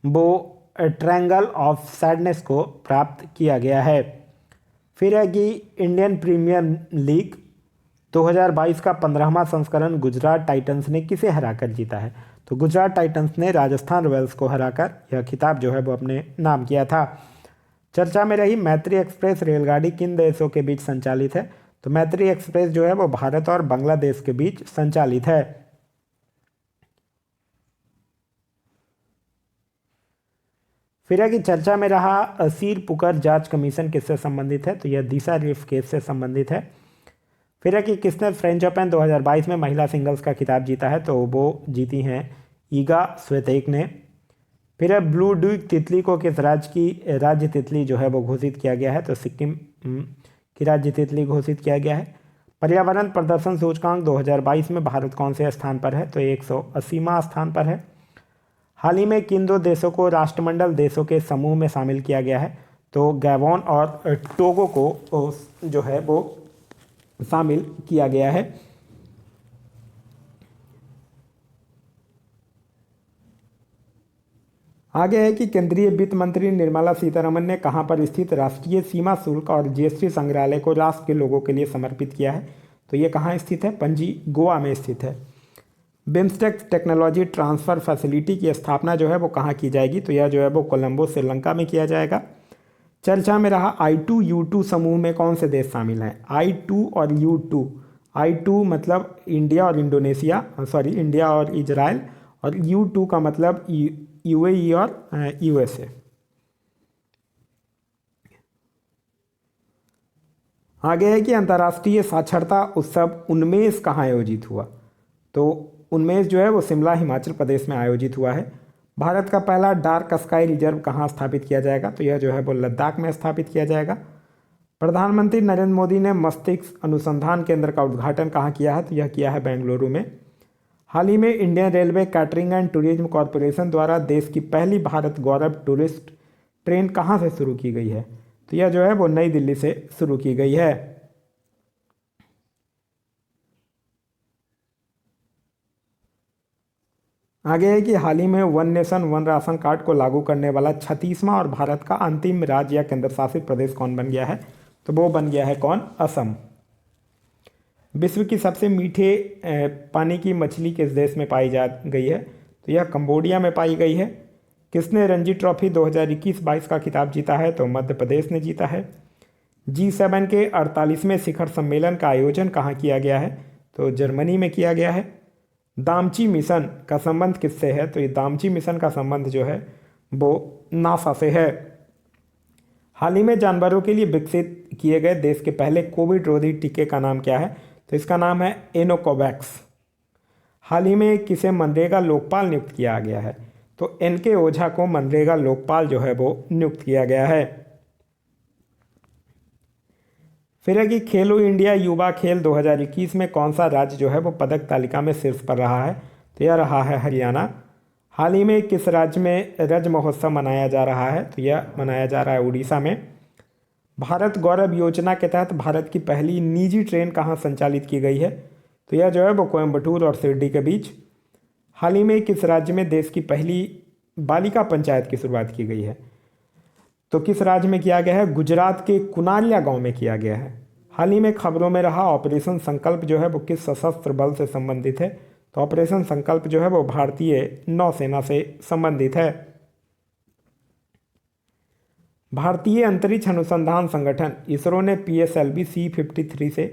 Speaker 1: वो ट्रायंगल ऑफ सैडनेस को प्राप्त किया गया है। फिर है कि इंडियन प्रीमियर लीग 2022 का 15वां संस्करण गुजरात टाइटंस ने किसे हराकर जीता है? तो गुजरात टाइटंस ने राजस्थान रॉयल्स को हराकर यह खिताब जो है वो अपने नाम किया था। चर्चा में रही मैत्री एक्सप्रेस रेलगाड़ी किन देशों के बीच संचालित है? तो मैत्री एक्सप्रेस जो है वो भारत और बांग्लादेश के बीच संचालित है। फिर है कि चर्चा में रहा सीर पुकर जांच कमीशन किससे संबंधित है? तो यह दिशा रिफ केस से संबंधित है। फिर है कि किसने फ्रेंच ओपन 2022 में महिला सिंगल्स का खिताब जीता है? तो वो जीती हैं ईगा स्वितेक ने। फिर है ब्लू ड्यूक तितली को किस राज्य की राज्य तितली जो है वो घोषित किया गया है? तो सिक्किम की राज्य तितली घोषित किया गया है। पर्यावरण प्रदर्शन सूचकांक 2022 में भारत कौन से स्थान पर है? तो 180वां स्थान पर है। हाल ही में किन दो देशों को राष्ट्रमंडल देशों के समूह में शामिल किया गया है? तो गैबोन और टोगो को जो है वो शामिल किया गया है। आगे है कि केंद्रीय वित्त मंत्री निर्मला सीतारमण ने कहां पर स्थित राष्ट्रीय सीमा शुल्क और जीएसटी संग्रहालय को राष्ट्र के लोगों के लिए समर्पित किया है? तो ये कहां स्थित है? पणजी गोवा में स्थित है। बिम्स्टेक टेक्नोलॉजी ट्रांसफ़र फैसिलिटी की स्थापना जो है वो कहाँ की जाएगी? तो यह जो है वो कोलंबो श्रीलंका में किया जाएगा। चर्चा में रहा I2U2 समूह में कौन से देश शामिल हैं? I2 और U2। I2 मतलब इंडिया और इंडिया और इजराइल, और U2 का मतलब UAE और USA। आगे है कि अंतर्राष्ट्रीय साक्षरता उत्सव उन्मेष कहाँ आयोजित हुआ? तो उन्मेष जो है वो शिमला हिमाचल प्रदेश में आयोजित हुआ है। भारत का पहला डार्क स्काई रिजर्व कहाँ स्थापित किया जाएगा? तो यह जो है वो लद्दाख में स्थापित किया जाएगा। प्रधानमंत्री नरेंद्र मोदी ने मस्तिष्क अनुसंधान केंद्र का उद्घाटन कहाँ किया है? तो यह किया है बेंगलुरु में। हाल ही में Indian railway catering and tourism corporation द्वारा देश की पहली भारत गौरव टूरिस्ट ट्रेन कहाँ से शुरू की गई है? तो यह जो है वो नई दिल्ली से शुरू की गई है। आगे है कि हाल ही में one nation one ration card को लागू करने वाला 36वां और भारत का अंतिम राज्य या केंद्र शासित प्रदेश कौन बन गया है? तो वो बन गया है कौन? असम। विश्व की सबसे मीठे पानी की मछली किस देश में पाई जा गई है? तो यह कंबोडिया में पाई गई है। किसने रणजी ट्रॉफी 2021-22 का खिताब जीता है? तो मध्य प्रदेश ने जीता है। G7 के 48वें शिखर सम्मेलन का आयोजन कहाँ किया गया है? तो जर्मनी में किया गया है। दामची मिशन का संबंध किससे है? तो ये दामची मिशन का संबंध जो है वो नासा से है। हाल ही में जानवरों के लिए विकसित किए गए देश के पहले कोविड रोधी टीके का नाम क्या है? तो इसका नाम है एनोकोवैक्स। हाल ही में किसे मनरेगा लोकपाल नियुक्त किया गया है? तो NK ओझा को मनरेगा लोकपाल जो है वो नियुक्त किया गया है। फिर है कि खेलो इंडिया युवा खेल 2021 में कौन सा राज्य जो है वो पदक तालिका में शीर्ष पर रहा है? तो यह रहा है हरियाणा। हाल ही में किस राज्य में रज महोत्सव मनाया जा रहा है? तो यह मनाया जा रहा है उड़ीसा में। भारत गौरव योजना के तहत भारत की पहली निजी ट्रेन कहाँ संचालित की गई है? तो यह जो है वो कोयम्बटूर और शिरडी के बीच। हाल ही में किस राज्य में देश की पहली बालिका पंचायत की शुरुआत की गई है? तो किस राज्य में किया गया है? गुजरात के कुनारिया गांव में किया गया है। हाल ही में खबरों में रहा ऑपरेशन संकल्प जो है वो किस सशस्त्र बल से संबंधित है? तो ऑपरेशन संकल्प जो है वो भारतीय नौसेना से संबंधित है। भारतीय अंतरिक्ष अनुसंधान संगठन इसरो ने PSLV C-53 से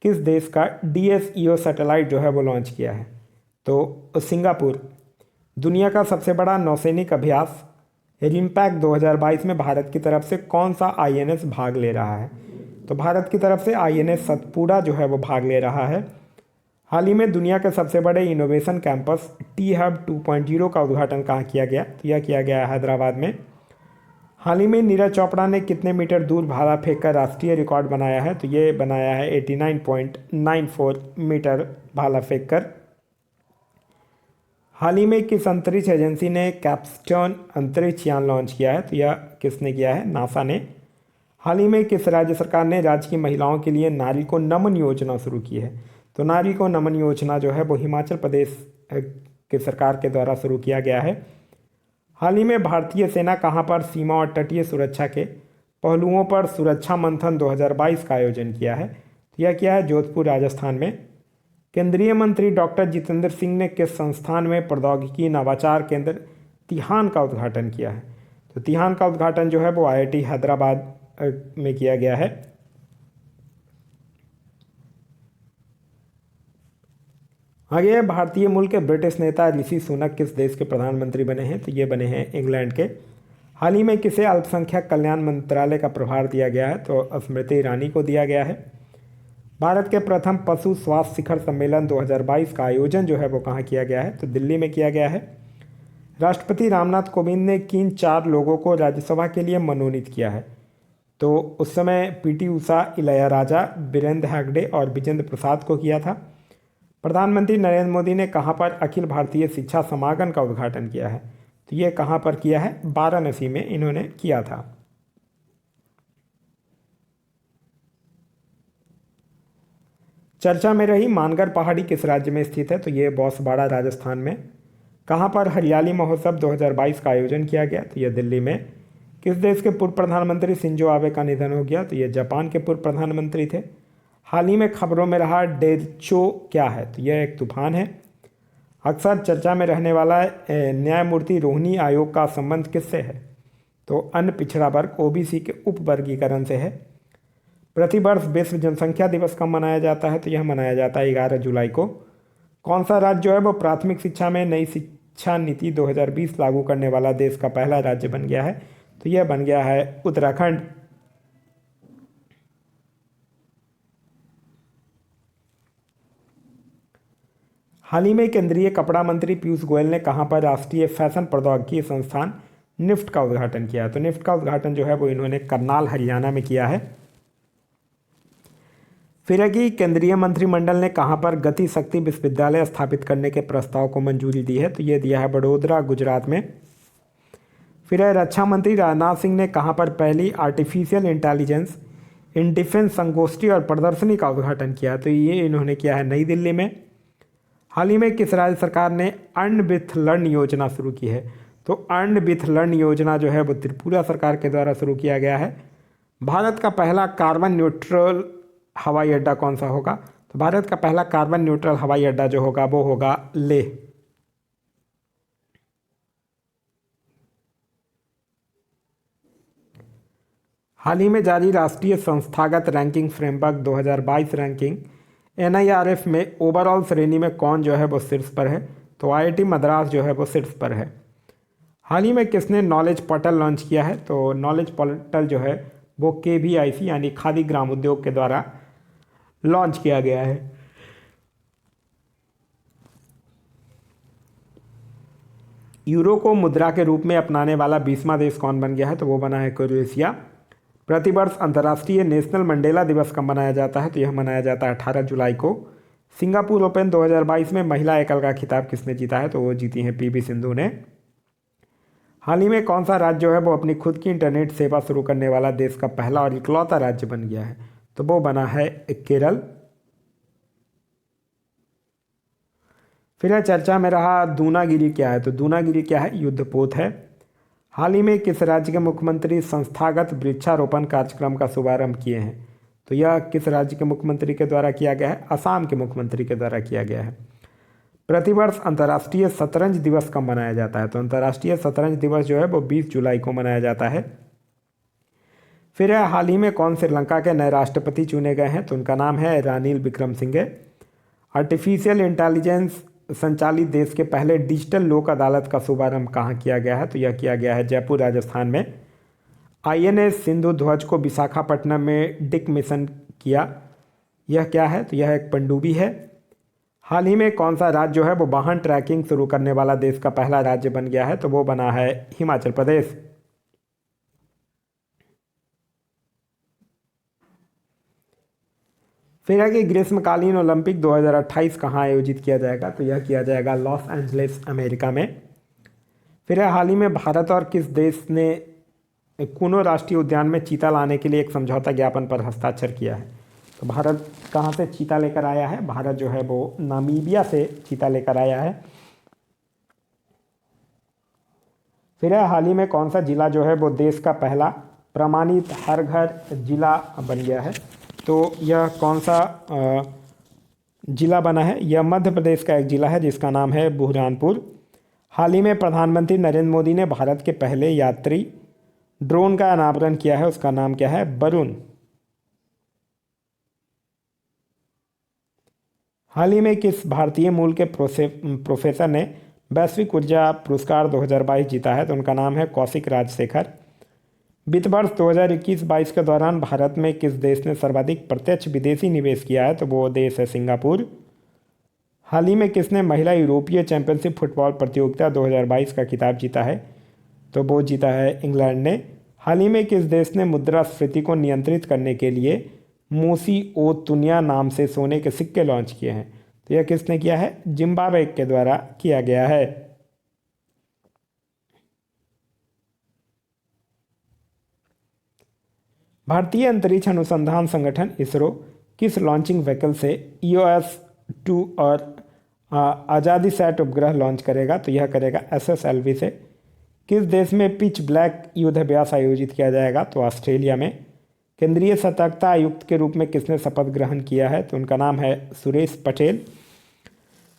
Speaker 1: किस देश का DSEO सैटेलाइट जो है वो लॉन्च किया है? तो सिंगापुर। दुनिया का सबसे बड़ा नौसैनिक अभ्यास रिम्पैक्ट 2022 में भारत की तरफ से कौन सा INS भाग ले रहा है? तो भारत की तरफ से INS सतपुड़ा जो है वो भाग ले रहा है। हाल ही में दुनिया के सबसे बड़े इनोवेशन कैंपस T-Hub 2.0 का उद्घाटन कहाँ किया गया? तो यह किया गया है हैदराबाद में। हाल ही में नीरज चोपड़ा ने कितने मीटर दूर भाला फेंककर राष्ट्रीय रिकॉर्ड बनाया है? तो ये बनाया है 89.94 मीटर भाला फेंककर। हाल ही में किस अंतरिक्ष एजेंसी ने कैप्स्टोन अंतरिक्ष यान लॉन्च किया है? तो यह किसने किया है? नासा ने। हाल ही में किस राज्य सरकार ने राज्य की महिलाओं के लिए नारी को नमन योजना शुरू की है? तो नारी को नमन योजना जो है वो हिमाचल प्रदेश के सरकार के द्वारा शुरू किया गया है। हाल ही में भारतीय सेना कहाँ पर सीमा और तटीय सुरक्षा के पहलुओं पर सुरक्षा मंथन 2022 का आयोजन किया है? तो यह किया है जोधपुर राजस्थान में। केंद्रीय मंत्री डॉक्टर जितेंद्र सिंह ने किस संस्थान में प्रौद्योगिकी नवाचार केंद्र तिहान का उद्घाटन किया है? तो तिहान का उद्घाटन जो है वो IIT हैदराबाद में किया गया है। आगे भारतीय मूल के ब्रिटिश नेता ऋषि सुनक किस देश के प्रधानमंत्री बने हैं? तो ये बने हैं इंग्लैंड के। हाल ही में किसे अल्पसंख्यक कल्याण मंत्रालय का प्रभार दिया गया है? तो स्मृति ईरानी को दिया गया है। भारत के प्रथम पशु स्वास्थ्य शिखर सम्मेलन 2022 का आयोजन जो है वो कहाँ किया गया है? तो दिल्ली में किया गया है। राष्ट्रपति रामनाथ कोविंद ने किन 4 लोगों को राज्यसभा के लिए मनोनीत किया है? तो उस समय PT उषा, इलैयाराजा, वीरेंद्र हेगड़े और विजेंद्र प्रसाद को किया था। प्रधानमंत्री नरेंद्र मोदी ने कहाँ पर अखिल भारतीय शिक्षा समागम का उद्घाटन किया है? तो ये कहाँ पर किया है? वाराणसी में इन्होंने किया था। चर्चा में रही मानगर पहाड़ी किस राज्य में स्थित है? तो ये बांसवाड़ा राजस्थान में। कहाँ पर हरियाली महोत्सव 2022 का आयोजन किया गया? तो यह दिल्ली में। किस देश के पूर्व प्रधानमंत्री शिंजो आबे का निधन हो गया? तो ये जापान के पूर्व प्रधानमंत्री थे। हाल ही में खबरों में रहा डेरचो क्या है? तो यह एक तूफान है। अक्सर चर्चा में रहने वाला न्यायमूर्ति रोहिणी आयोग का संबंध किससे है? तो अन्य पिछड़ा वर्ग OBC के उप वर्गीकरण से है। प्रतिवर्ष विश्व जनसंख्या दिवस कब मनाया जाता है? तो यह मनाया जाता है 11 जुलाई को। कौन सा राज्य जो है वो प्राथमिक शिक्षा में नई शिक्षा नीति 2020 लागू करने वाला देश का पहला राज्य बन गया है? तो यह बन गया है उत्तराखंड। हाल ही में केंद्रीय कपड़ा मंत्री पीयूष गोयल ने कहां पर राष्ट्रीय फैशन प्रौद्योगिकी संस्थान निफ्ट का उद्घाटन किया? तो निफ्ट का उद्घाटन जो है वो इन्होंने करनाल हरियाणा में किया है। फिर है कि केंद्रीय मंत्रिमंडल ने कहां पर गति शक्ति विश्वविद्यालय स्थापित करने के प्रस्ताव को मंजूरी दी है? तो ये दिया है बड़ोदरा, गुजरात में। फिर है रक्षा मंत्री राजनाथ सिंह ने कहां पर पहली आर्टिफिशियल इंटेलिजेंस इन डिफेंस संगोष्ठी और प्रदर्शनी का उद्घाटन किया? तो ये इन्होंने किया है नई दिल्ली में। हाल ही में किस राज्य सरकार ने अर्न विथ लर्न योजना शुरू की है? तो अर्न विथ लर्न योजना जो है वो त्रिपुरा सरकार के द्वारा शुरू किया गया है। भारत का पहला कार्बन न्यूट्रल हवाई अड्डा कौन सा होगा? तो भारत का पहला कार्बन न्यूट्रल हवाई अड्डा जो होगा वो होगा लेह। हाल ही में जारी राष्ट्रीय संस्थागत रैंकिंग फ्रेमवर्क 2022 रैंकिंग NIRF में ओवरऑल श्रेणी में कौन जो है वो शीर्ष पर है? तो IIT मद्रास जो है वो शीर्ष पर है। हाल ही में किसने नॉलेज पोर्टल लॉन्च किया है? तो नॉलेज पोर्टल जो है वो KVIC यानी खादी ग्राम उद्योग के द्वारा लॉन्च किया गया है। यूरो को मुद्रा के रूप में अपनाने वाला 20वां देश कौन बन गया है? तो वो बना है क्रोएशिया। प्रतिवर्ष अंतर्राष्ट्रीय नेशनल मंडेला दिवस कब मनाया जाता है? तो यह मनाया जाता है 18 जुलाई को। सिंगापुर ओपन 2022 में महिला एकल का खिताब किसने जीता है? तो वो जीती हैं PV सिंधु ने। हाल ही में कौन सा राज्य जो है वो अपनी खुद की इंटरनेट सेवा शुरू करने वाला देश का पहला और इकलौता राज्य बन गया है? तो वो बना है केरल। फिर है चर्चा में रहा दूनागिरी क्या है? तो दूनागिरी क्या है? युद्धपोत है। हाल ही में किस राज्य के मुख्यमंत्री संस्थागत वृक्षारोपण कार्यक्रम का शुभारंभ किए हैं? तो यह किस राज्य के मुख्यमंत्री के द्वारा किया गया है? असम के मुख्यमंत्री के द्वारा किया गया है। प्रतिवर्ष अंतर्राष्ट्रीय शतरंज दिवस कब मनाया जाता है? तो अंतर्राष्ट्रीय शतरंज दिवस जो है वो 20 जुलाई को मनाया जाता है। फिर है हाल ही में कौन श्रीलंका के नए राष्ट्रपति चुने गए हैं? तो उनका नाम है रानिल विक्रमसिंघे। आर्टिफिशियल इंटेलिजेंस संचालित देश के पहले डिजिटल लोक अदालत का शुभारंभ कहाँ किया गया है? तो यह किया गया है जयपुर, राजस्थान में। INS सिंधु ध्वज को विशाखापट्टनम में डिकमिशन किया, यह क्या है? तो यह एक पनडुब्बी है। हाल ही में कौन सा राज्य जो है वो वाहन ट्रैकिंग शुरू करने वाला देश का पहला राज्य बन गया है? तो वो बना है हिमाचल प्रदेश। फिर है कि ग्रीष्मकालीन ओलंपिक 2028 कहाँ आयोजित किया जाएगा? तो यह किया जाएगा लॉस एंजलिस, अमेरिका में। फिर है हाल ही में भारत और किस देश ने कुनो राष्ट्रीय उद्यान में चीता लाने के लिए एक समझौता ज्ञापन पर हस्ताक्षर किया है? तो भारत कहाँ से चीता लेकर आया है? भारत जो है वो नामीबिया से चीता लेकर आया है। फिर है हाल ही में कौन सा जिला जो है वो देश का पहला प्रमाणित हर घर जिला बन गया है? तो यह कौन सा जिला बना है? यह मध्य प्रदेश का एक जिला है जिसका नाम है बुरहानपुर। हाल ही में प्रधानमंत्री नरेंद्र मोदी ने भारत के पहले यात्री ड्रोन का अनावरण किया है, उसका नाम क्या है? वरुण। हाल ही में किस भारतीय मूल के प्रोफेसर ने वैश्विक ऊर्जा पुरस्कार 2022 जीता है? तो उनका नाम है कौशिक राजशेखर। वित्त वर्ष 2021-22 के दौरान भारत में किस देश ने सर्वाधिक प्रत्यक्ष विदेशी निवेश किया है? तो वो देश है सिंगापुर। हाल ही में किसने महिला यूरोपीय चैंपियनशिप फुटबॉल प्रतियोगिता 2022 का खिताब जीता है? तो वो जीता है इंग्लैंड ने। हाल ही में किस देश ने मुद्रास्फीति को नियंत्रित करने के लिए मोसी ओ तुनिया नाम से सोने के सिक्के लॉन्च किए हैं? तो यह किसने किया है? जिम्बाब्वे के द्वारा किया गया है। भारतीय अंतरिक्ष अनुसंधान संगठन इसरो किस लॉन्चिंग व्हीकल से EOS-2 और आज़ादी सैट उपग्रह लॉन्च करेगा? तो यह करेगा SSLV से। किस देश में पिच ब्लैक युद्धाभ्यास आयोजित किया जाएगा? तो ऑस्ट्रेलिया में। केंद्रीय सतर्कता आयुक्त के रूप में किसने शपथ ग्रहण किया है? तो उनका नाम है सुरेश पटेल।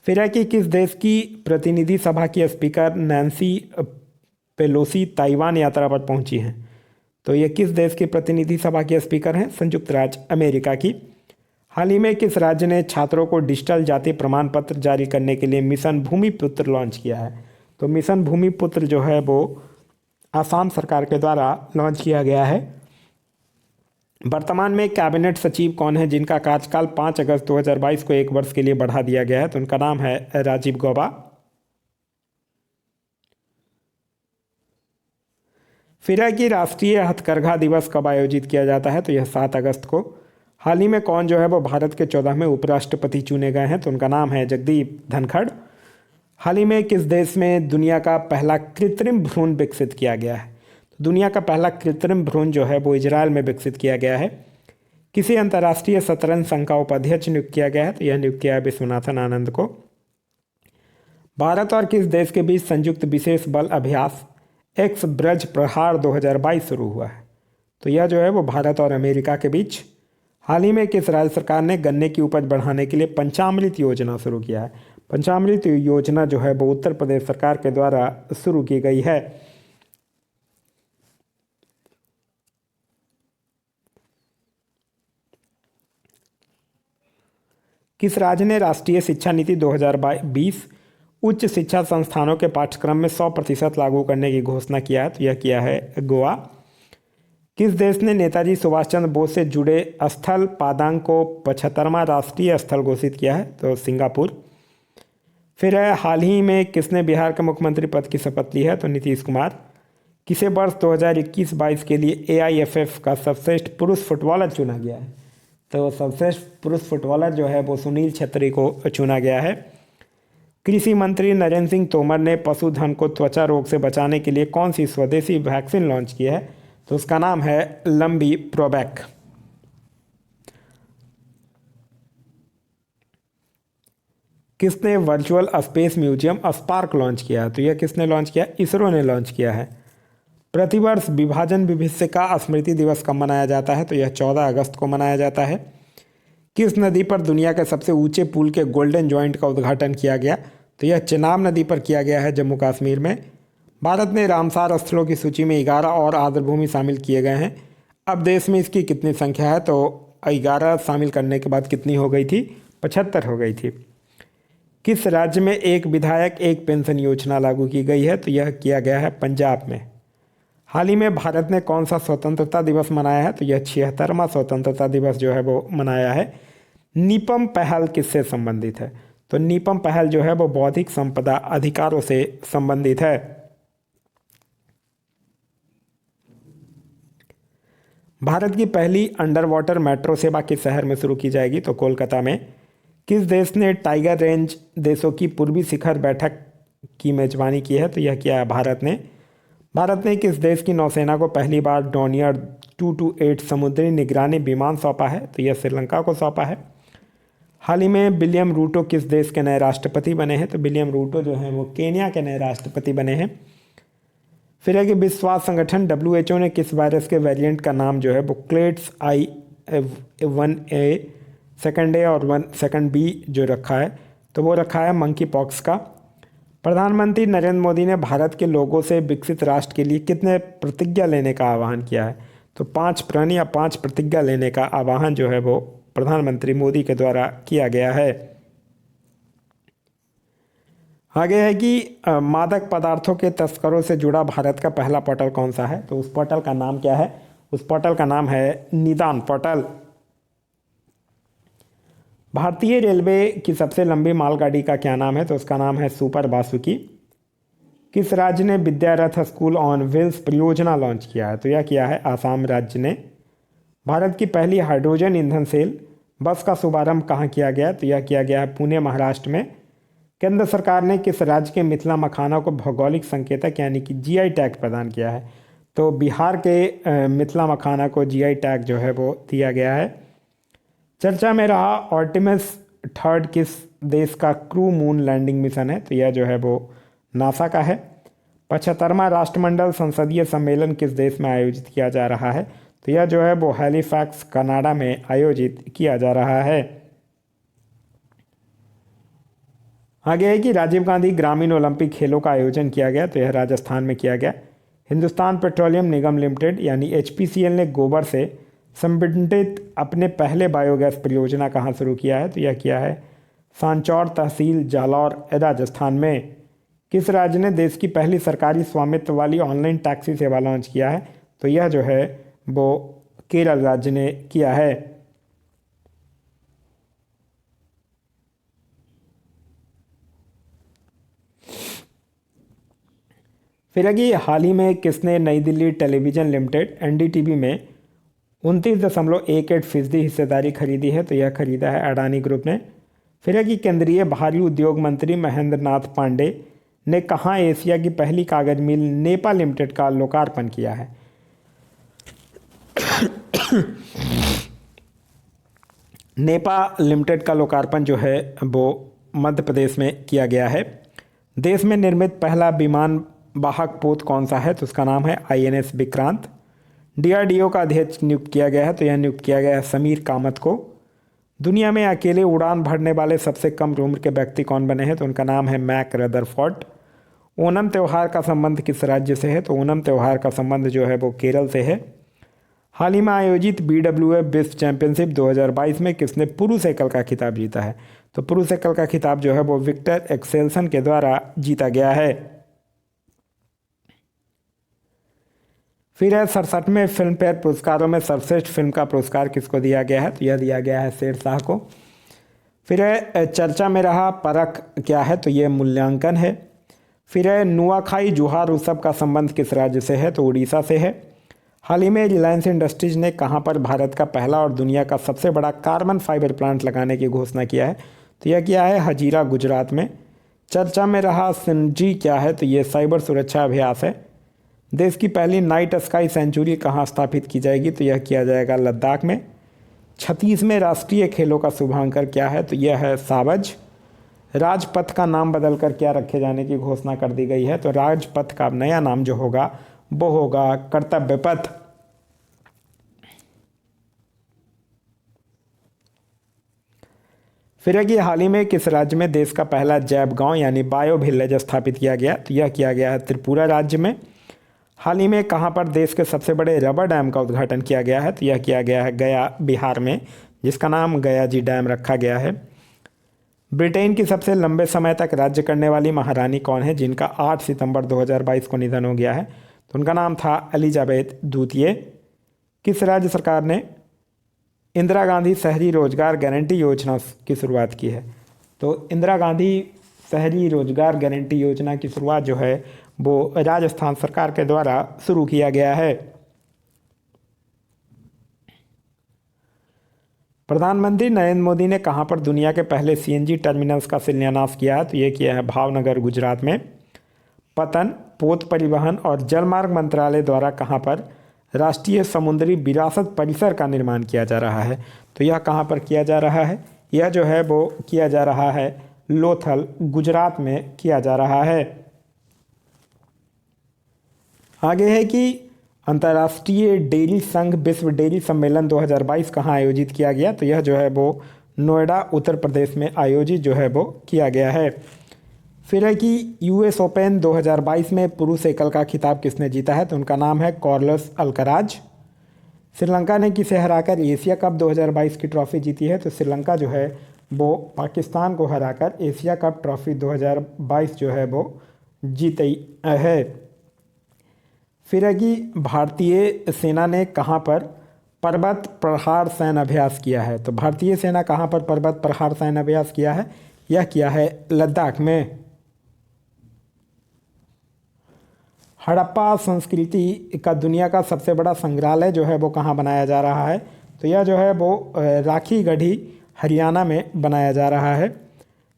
Speaker 1: फिर है कि किस देश की प्रतिनिधि सभा की स्पीकर नैन्सी पेलोसी ताइवान यात्रा पर पहुंची हैं? तो ये किस देश की प्रतिनिधि सभा के स्पीकर हैं? संयुक्त राज्य अमेरिका की। हाल ही में किस राज्य ने छात्रों को डिजिटल जाति प्रमाण पत्र जारी करने के लिए मिशन भूमिपुत्र लॉन्च किया है? तो मिशन भूमिपुत्र जो है वो आसाम सरकार के द्वारा लॉन्च किया गया है। वर्तमान में कैबिनेट सचिव कौन है जिनका कार्यकाल 5 अगस्त 2022 को 1 वर्ष के लिए बढ़ा दिया गया है? तो उनका नाम है राजीव गौबा। फिर है कि राष्ट्रीय हथकरघा दिवस कब आयोजित किया जाता है? तो यह 7 अगस्त को। हाल ही में कौन जो है वो भारत के 14वें उपराष्ट्रपति चुने गए हैं? तो उनका नाम है जगदीप धनखड़। हाल ही में किस देश में दुनिया का पहला कृत्रिम भ्रूण विकसित किया गया है? तो दुनिया का पहला कृत्रिम भ्रूण जो है वो इजरायल में विकसित किया गया है। किसी अंतर्राष्ट्रीय शतरंज संघ का उपाध्यक्ष नियुक्त किया गया है? तो यह नियुक्त किया है विश्वनाथन आनंद को। भारत और किस देश के बीच संयुक्त विशेष बल अभ्यास एक्स ब्रज प्रहार 2022 शुरू हुआ है? तो यह जो है वो भारत और अमेरिका के बीच। हाल ही में किस राज्य सरकार ने गन्ने की उपज बढ़ाने के लिए पंचामृत योजना शुरू किया है? पंचामृत योजना जो है वो उत्तर प्रदेश सरकार के द्वारा शुरू की गई है। किस राज्य ने राष्ट्रीय शिक्षा नीति 2020 उच्च शिक्षा संस्थानों के पाठ्यक्रम में 100% लागू करने की घोषणा किया है? तो यह किया है गोवा। किस देश ने नेताजी सुभाष चंद्र बोस से जुड़े स्थल पादांग को 75वां राष्ट्रीय स्थल घोषित किया है? तो सिंगापुर। फिर है हाल ही में किसने बिहार के मुख्यमंत्री पद की शपथ ली है? तो नीतीश कुमार। किसे वर्ष 2021-22 के लिए AIFF का सर्वश्रेष्ठ पुरुष फुटबॉलर चुना गया है? तो सर्वश्रेष्ठ पुरुष फुटबॉलर जो है वो सुनील छेत्री को चुना गया है। कृषि मंत्री नरेंद्र सिंह तोमर ने पशुधन को त्वचा रोग से बचाने के लिए कौन सी स्वदेशी वैक्सीन लॉन्च की है? तो उसका नाम है लंबी प्रोबैक। किसने virtual space museum spark launch किया है? तो यह किसने लॉन्च किया? इसरो ने लॉन्च किया है। प्रतिवर्ष विभाजन विभीषिका स्मृति दिवस कब मनाया जाता है? तो यह 14 अगस्त को मनाया जाता है। किस नदी पर दुनिया के सबसे ऊंचे पुल के गोल्डन जॉइंट का उद्घाटन किया गया? तो यह चिनाब नदी पर किया गया है जम्मू कश्मीर में। भारत ने रामसार स्थलों की सूची में 11 और आर्द्रभूमि शामिल किए गए हैं। अब देश में इसकी कितनी संख्या है? तो 11 शामिल करने के बाद कितनी हो गई थी? 75 हो गई थी। किस राज्य में एक विधायक एक पेंशन योजना लागू की गई है? तो यह किया गया है पंजाब में। हाल ही में भारत ने कौन सा स्वतंत्रता दिवस मनाया है? तो यह 76वां स्वतंत्रता दिवस जो है वो मनाया है। नीपम पहल किससे संबंधित है? तो नीपम पहल जो है वो बौद्धिक संपदा अधिकारों से संबंधित है। भारत की पहली अंडर वाटर मेट्रो सेवा किस शहर में शुरू की जाएगी? तो कोलकाता में। किस देश ने टाइगर रेंज देशों की पूर्वी शिखर बैठक की मेजबानी की है? तो यह किया है भारत ने। भारत ने किस देश की नौसेना को पहली बार डॉनियर 228 समुद्री निगरानी विमान सौंपा है? तो यह श्रीलंका को सौंपा है। हाल ही में विलियम रूटो किस देश के नए राष्ट्रपति बने हैं? तो विलियम रूटो जो हैं वो केन्या के नए राष्ट्रपति बने हैं। फिर है कि विश्व स्वास्थ्य संगठन WHO ने किस वायरस के वेरिएंट का नाम जो है वो क्लेड्स I1A सेकंड ए और 2B जो रखा है? तो वो रखा है मंकी पॉक्स का। प्रधानमंत्री नरेंद्र मोदी ने भारत के लोगों से विकसित राष्ट्र के लिए कितने प्रतिज्ञा लेने का आह्वान किया है? तो 5 प्रण या 5 प्रतिज्ञा लेने का आह्वान जो है वो प्रधानमंत्री मोदी के द्वारा किया गया है। आगे है कि मादक पदार्थों के तस्करों से जुड़ा भारत का पहला पोर्टल कौन सा है? तो उस पोर्टल का नाम क्या है? उस पोर्टल का नाम है निदान पोर्टल। भारतीय रेलवे की सबसे लंबी मालगाड़ी का क्या नाम है? तो उसका नाम है सुपर बासुकी। किस राज्य ने विद्यारथ स्कूल ऑन व्हील्स परियोजना लॉन्च किया है? तो यह किया है आसाम राज्य ने। भारत की पहली हाइड्रोजन ईंधन सेल बस का शुभारंभ कहाँ किया गया? तो यह किया गया है पुणे महाराष्ट्र में। केंद्र सरकार ने किस राज्य के मिथिला मखाना को भौगोलिक संकेतक यानी कि GI टैग प्रदान किया है? तो बिहार के मिथिला मखाना को GI टैग जो है वो दिया गया है। चर्चा में रहा आर्टेमिस 3 किस देश का क्रू मून लैंडिंग मिशन है? तो यह जो है वो नासा का है। 75वां राष्ट्रमंडल संसदीय सम्मेलन किस देश में आयोजित किया जा रहा है? तो यह जो है वो हैलीफैक्स कनाडा में आयोजित किया जा रहा है। आगे है कि राजीव गांधी ग्रामीण ओलंपिक खेलों का आयोजन किया गया। तो यह राजस्थान में किया गया। हिंदुस्तान पेट्रोलियम निगम लिमिटेड यानी HPCL ने गोबर से संबंधित अपने पहले बायोगैस परियोजना कहाँ शुरू किया है? तो यह किया है सांचौर तहसील जालौर राजस्थान में। किस राज्य ने देश की पहली सरकारी स्वामित्व वाली ऑनलाइन टैक्सी सेवा लॉन्च किया है? तो यह जो है वो केरल राज्य ने किया है। फिर है कि हाल ही में किसने नई दिल्ली टेलीविजन लिमिटेड एनडीटीवी में 29.18% हिस्सेदारी खरीदी है? तो यह खरीदा है अडानी ग्रुप ने। फिर है कि केंद्रीय भारी उद्योग मंत्री महेंद्र नाथ पांडे ने कहाँ एशिया की पहली कागज मिल नेपा लिमिटेड का लोकार्पण किया है? नेपा लिमिटेड का लोकार्पण जो है वो मध्य प्रदेश में किया गया है। देश में निर्मित पहला विमान वाहक पोत कौन सा है? तो उसका नाम है आईएनएस विक्रांत। डीआरडीओ का अध्यक्ष नियुक्त किया गया है, तो यह नियुक्त किया गया है समीर कामत को। दुनिया में अकेले उड़ान भरने वाले सबसे कम उम्र के व्यक्ति कौन बने हैं? तो उनका नाम है मैक रदरफोर्ड। ओणम त्यौहार का संबंध किस राज्य से है? तो ओणम त्यौहार का संबंध जो है वो केरल से है। हाल ही में आयोजित BWF विश्व चैंपियनशिप 2022 में किसने पुरुष एकल का खिताब जीता है? तो पुरुष एकल का खिताब जो है वो विक्टर एक्सेल्सन के द्वारा जीता गया है। फिर है 67वें फिल्म फेयर पुरस्कारों में सर्वश्रेष्ठ फिल्म का पुरस्कार किसको दिया गया है? तो यह दिया गया है शेरशाह को। फिर है चर्चा में रहा परख क्या है? तो यह मूल्यांकन है। फिर है नुआखाई जुहार उत्सव का संबंध किस राज्य से है? तो उड़ीसा से है। हाल ही में रिलायंस इंडस्ट्रीज ने कहां पर भारत का पहला और दुनिया का सबसे बड़ा कार्बन फाइबर प्लांट लगाने की घोषणा किया है? तो यह किया है हजीरा गुजरात में। चर्चा में रहा सिनर्जी क्या है? तो यह साइबर सुरक्षा अभ्यास है। देश की पहली नाइट स्काई सेंचुरी कहाँ स्थापित की जाएगी? तो यह किया जाएगा लद्दाख में। 36वें राष्ट्रीय खेलों का शुभांकर क्या है? तो यह है सावज। राजपथ का नाम बदलकर क्या रखे जाने की घोषणा कर दी गई है? तो राजपथ का नया नाम जो होगा वो होगा कर्तव्य पथ। फिर है कि हाल ही में किस राज्य में देश का पहला जैव गांव यानी बायो विलेज स्थापित किया गया? तो यह किया गया है त्रिपुरा राज्य में। हाल ही में कहां पर देश के सबसे बड़े रबर डैम का उद्घाटन किया गया है? तो यह किया गया है गया बिहार में, जिसका नाम गया जी डैम रखा गया है। ब्रिटेन की सबसे लंबे समय तक राज्य करने वाली महारानी कौन है जिनका 8 सितंबर 2022 को निधन हो गया है? तो उनका नाम था एलिजाबेथ द्वितीय। किस राज्य सरकार ने इंदिरा गांधी शहरी रोजगार गारंटी योजना की शुरुआत की है? तो इंदिरा गांधी शहरी रोजगार गारंटी योजना की शुरुआत जो है वो राजस्थान सरकार के द्वारा शुरू किया गया है। प्रधानमंत्री नरेंद्र मोदी ने कहां पर दुनिया के पहले सीएनजी टर्मिनल्स का शिलान्यास किया है? तो ये किया है भावनगर गुजरात में। पतन, पोत परिवहन और जलमार्ग मंत्रालय द्वारा कहां पर राष्ट्रीय समुद्री विरासत परिसर का निर्माण किया जा रहा है? तो यह कहां पर किया जा रहा है? यह जो है वो किया जा रहा है लोथल गुजरात में किया जा रहा है। आगे है कि अंतर्राष्ट्रीय डेयरी संघ विश्व डेयरी सम्मेलन 2022 कहाँ आयोजित किया गया? तो यह जो है वो नोएडा उत्तर प्रदेश में आयोजित जो है वो किया गया है। फिर है कि यूएस ओपन 2022 में पुरुष एकल का खिताब किसने जीता है? तो उनका नाम है कार्लोस अल्कराज। श्रीलंका ने किसे हराकर एशिया कप 2022 की ट्रॉफी जीती है? तो श्रीलंका जो है वो पाकिस्तान को हराकर एशिया कप ट्रॉफी 2022 जो है वो जीती है। फिर है कि भारतीय सेना ने कहाँ पर पर्वत प्रहार सैन्य अभ्यास किया है? तो भारतीय सेना कहाँ पर पर्वत प्रहार सैन्य अभ्यास किया है? यह किया है लद्दाख में। हड़प्पा संस्कृति का दुनिया का सबसे बड़ा संग्रहालय जो है वो कहाँ बनाया जा रहा है? तो यह जो है वो राखीगढ़ी हरियाणा में बनाया जा रहा है।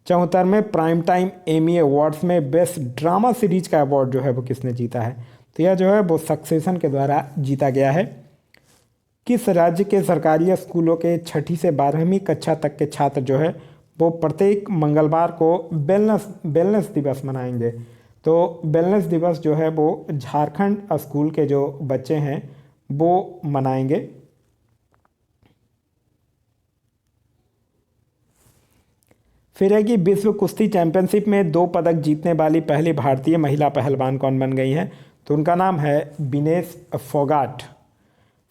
Speaker 1: 74वें प्राइम टाइम एमी अवार्ड्स में बेस्ट ड्रामा सीरीज का अवार्ड जो है वो किसने जीता है? तो यह जो है वो सक्सेशन के द्वारा जीता गया है। किस राज्य के सरकारी स्कूलों के 6ठी से 12वीं कक्षा तक के छात्र जो है वो प्रत्येक मंगलवार को वेलनेस दिवस मनाएंगे? तो वेलनेस दिवस जो है वो झारखंड स्कूल के जो बच्चे हैं वो मनाएंगे। फिर है कि विश्व कुश्ती चैंपियनशिप में 2 पदक जीतने वाली पहली भारतीय महिला पहलवान कौन बन गई हैं? तो उनका नाम है विनेश फोगाट।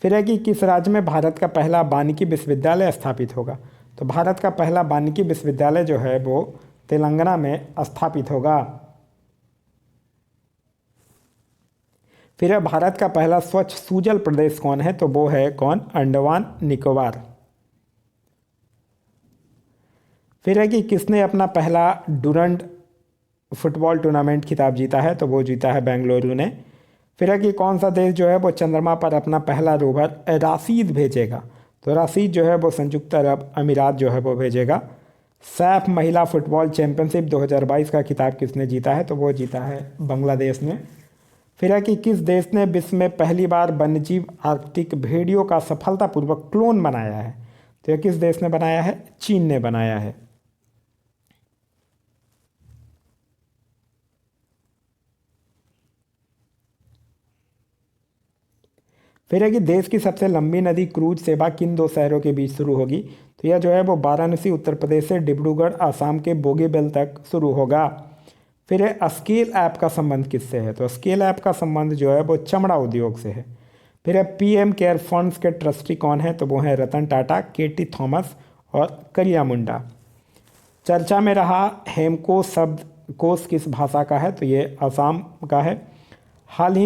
Speaker 1: फिर है कि किस राज्य में भारत का पहला वानिकी विश्वविद्यालय स्थापित होगा? तो भारत का पहला वानिकी विश्वविद्यालय जो है वो तेलंगाना में स्थापित होगा। फिर है भारत का पहला स्वच्छ सूजल प्रदेश कौन है, तो वो है कौन, अंडमान निकोबार। फिर है कि किसने अपना पहला डुरंड फुटबॉल टूर्नामेंट खिताब जीता है, तो वो जीता है बेंगलुरु ने। फिर है कि कौन सा देश जो है वो चंद्रमा पर अपना पहला रोवर राशीद भेजेगा, तो राशीद जो है वो संयुक्त अरब अमीरात जो है वो भेजेगा। सैफ महिला फुटबॉल चैंपियनशिप 2022 का खिताब किसने जीता है, तो वो जीता है बांग्लादेश ने। फिर है कि किस देश ने विश्व में पहली बार वन्यजीव आर्कटिक भेड़ियों का सफलतापूर्वक क्लोन बनाया है, तो यह किस देश ने बनाया है, चीन ने बनाया है। फिर है कि देश की सबसे लंबी नदी क्रूज सेवा किन दो शहरों के बीच शुरू होगी, तो यह जो है वो वाराणसी उत्तर प्रदेश से डिब्रूगढ़ आसाम के बोगीबिल तक शुरू होगा। फिर है स्केल ऐप का संबंध किससे है, तो स्केल ऐप का संबंध जो है वो चमड़ा उद्योग से है। फिर है पीएम केयर फंड्स के ट्रस्टी कौन है, तो वो है रतन टाटा, केटी थॉमस और करिया मुंडा। चर्चा में रहा हेमकोश शब्द कोश किस भाषा का है, तो ये असम का है। हाल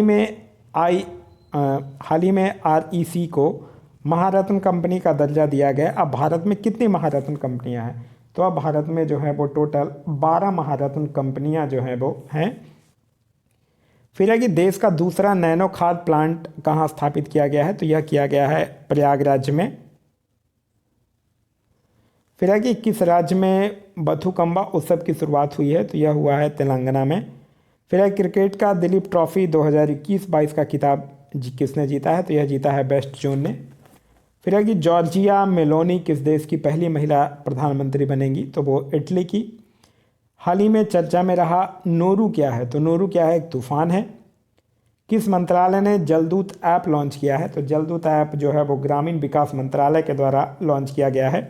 Speaker 1: ही में आरईसी को महारत्न कंपनी का दर्जा दिया गया। अब भारत में कितनी महारत्न कंपनियां हैं, तो अब भारत में जो है वो टोटल 12 महारत्न कंपनियां जो हैं वो हैं। फिर है कि देश का दूसरा नैनो खाद प्लांट कहाँ स्थापित किया गया है, तो यह किया गया है प्रयागराज में। फिर है कि किस राज्य में बथुकम्बा उत्सव की शुरुआत हुई है, तो यह हुआ है तेलंगाना में। फिर है क्रिकेट का दिलीप ट्रॉफी 2021-22 का खिताब किसने जीता है, तो यह जीता है वेस्ट जोन ने। फिर है कि जॉर्जिया मेलोनी किस देश की पहली महिला प्रधानमंत्री बनेंगी, तो वो इटली की। हाल ही में चर्चा में रहा नोरू क्या है, तो नोरू क्या है, एक तूफान है। किस मंत्रालय ने जलदूत ऐप लॉन्च किया है, तो जलदूत ऐप जो है वो ग्रामीण विकास मंत्रालय के द्वारा लॉन्च किया गया है।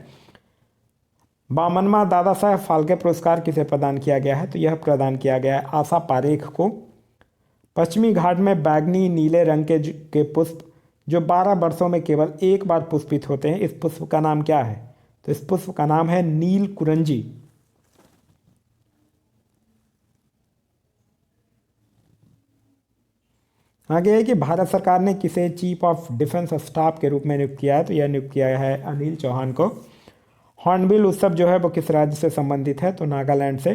Speaker 1: 52वां दादा साहेब फाल्के पुरस्कार किसे प्रदान किया गया है, तो यह प्रदान किया गया है आशा पारेख को। पश्चिमी घाट में बैगनी नीले रंग के पुष्प जो 12 वर्षों में केवल एक बार पुष्पित होते हैं, इस पुष्प का नाम क्या है, तो इस पुष्प का नाम है नील कुरंजी। आगे है कि भारत सरकार ने किसे चीफ ऑफ डिफेंस स्टाफ के रूप में नियुक्त किया है, तो यह नियुक्त किया है अनिल चौहान को। हॉर्नबिल उत्सव जो है वो किस राज्य से संबंधित है, तो नागालैंड से।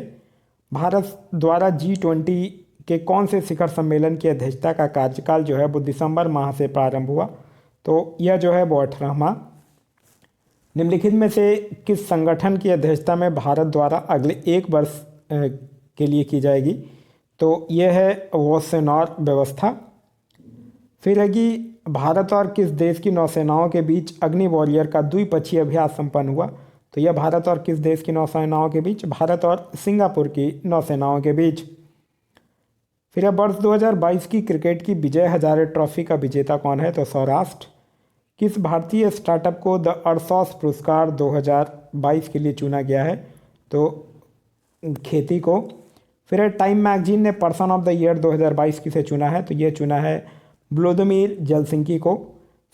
Speaker 1: भारत द्वारा G20 के कौन से शिखर सम्मेलन की अध्यक्षता का कार्यकाल जो है वो दिसंबर माह से प्रारंभ हुआ, तो यह जो है वो 18वां। निम्नलिखित में से किस संगठन की अध्यक्षता में भारत द्वारा अगले 1 वर्ष के लिए की जाएगी, तो यह है वोसेनॉर व्यवस्था। फिर है कि भारत और किस देश की नौसेनाओं के बीच अग्नि वॉरियर का द्विपक्षीय अभ्यास संपन्न हुआ, तो यह भारत और किस देश की नौसेनाओं के बीच, भारत और सिंगापुर की नौसेनाओं के बीच। फिर है वर्ष 2022 की क्रिकेट की विजय हजारे ट्रॉफी का विजेता कौन है, तो सौराष्ट्र। किस भारतीय स्टार्टअप को द अर्थॉस पुरस्कार 2022 के लिए चुना गया है, तो खेती को। फिर है टाइम मैगजीन ने पर्सन ऑफ द ईयर 2022 किसे चुना है, तो ये चुना है व्लादिमीर जेलसिंकी को।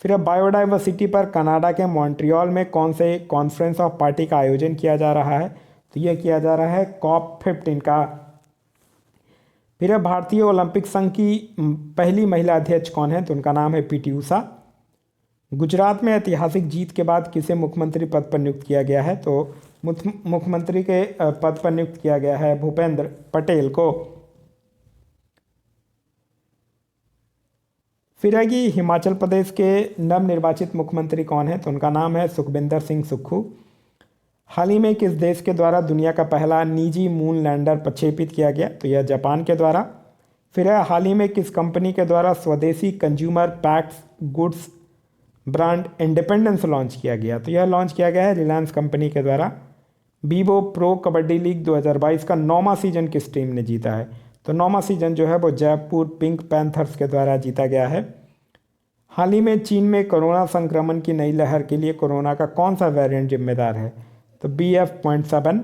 Speaker 1: फिर अब बायोडाइवर्सिटी पर कनाडा के मॉन्ट्रियल में कौन से कॉन्फ्रेंस ऑफ पार्टी का आयोजन किया जा रहा है, तो यह किया जा रहा है COP15 का। फिर अब भारतीय ओलंपिक संघ की पहली महिला अध्यक्ष कौन है, तो उनका नाम है PT ऊषा। गुजरात में ऐतिहासिक जीत के बाद किसे मुख्यमंत्री पद पर नियुक्त किया गया है, तो मुख्यमंत्री के पद पर नियुक्त किया गया है भूपेंद्र पटेल को। फिर है कि हिमाचल प्रदेश के नवनिर्वाचित मुख्यमंत्री कौन है, तो उनका नाम है सुखविंदर सिंह सुक्खू। हाल ही में किस देश के द्वारा दुनिया का पहला निजी मून लैंडर प्रक्षेपित किया गया, तो यह जापान के द्वारा। फिर है हाल ही में किस कंपनी के द्वारा स्वदेशी consumer PACS goods brand independence launch किया गया, तो यह लॉन्च किया गया है रिलायंस कंपनी के द्वारा। वीवो प्रो कबड्डी लीग 2022 का 9वां सीजन किस टीम ने जीता है, तो 9वां सीजन जो है वो जयपुर पिंक पैंथर्स के द्वारा जीता गया है। हाल ही में चीन में कोरोना संक्रमण की नई लहर के लिए कोरोना का कौन सा वेरिएंट जिम्मेदार है, तो BF.7।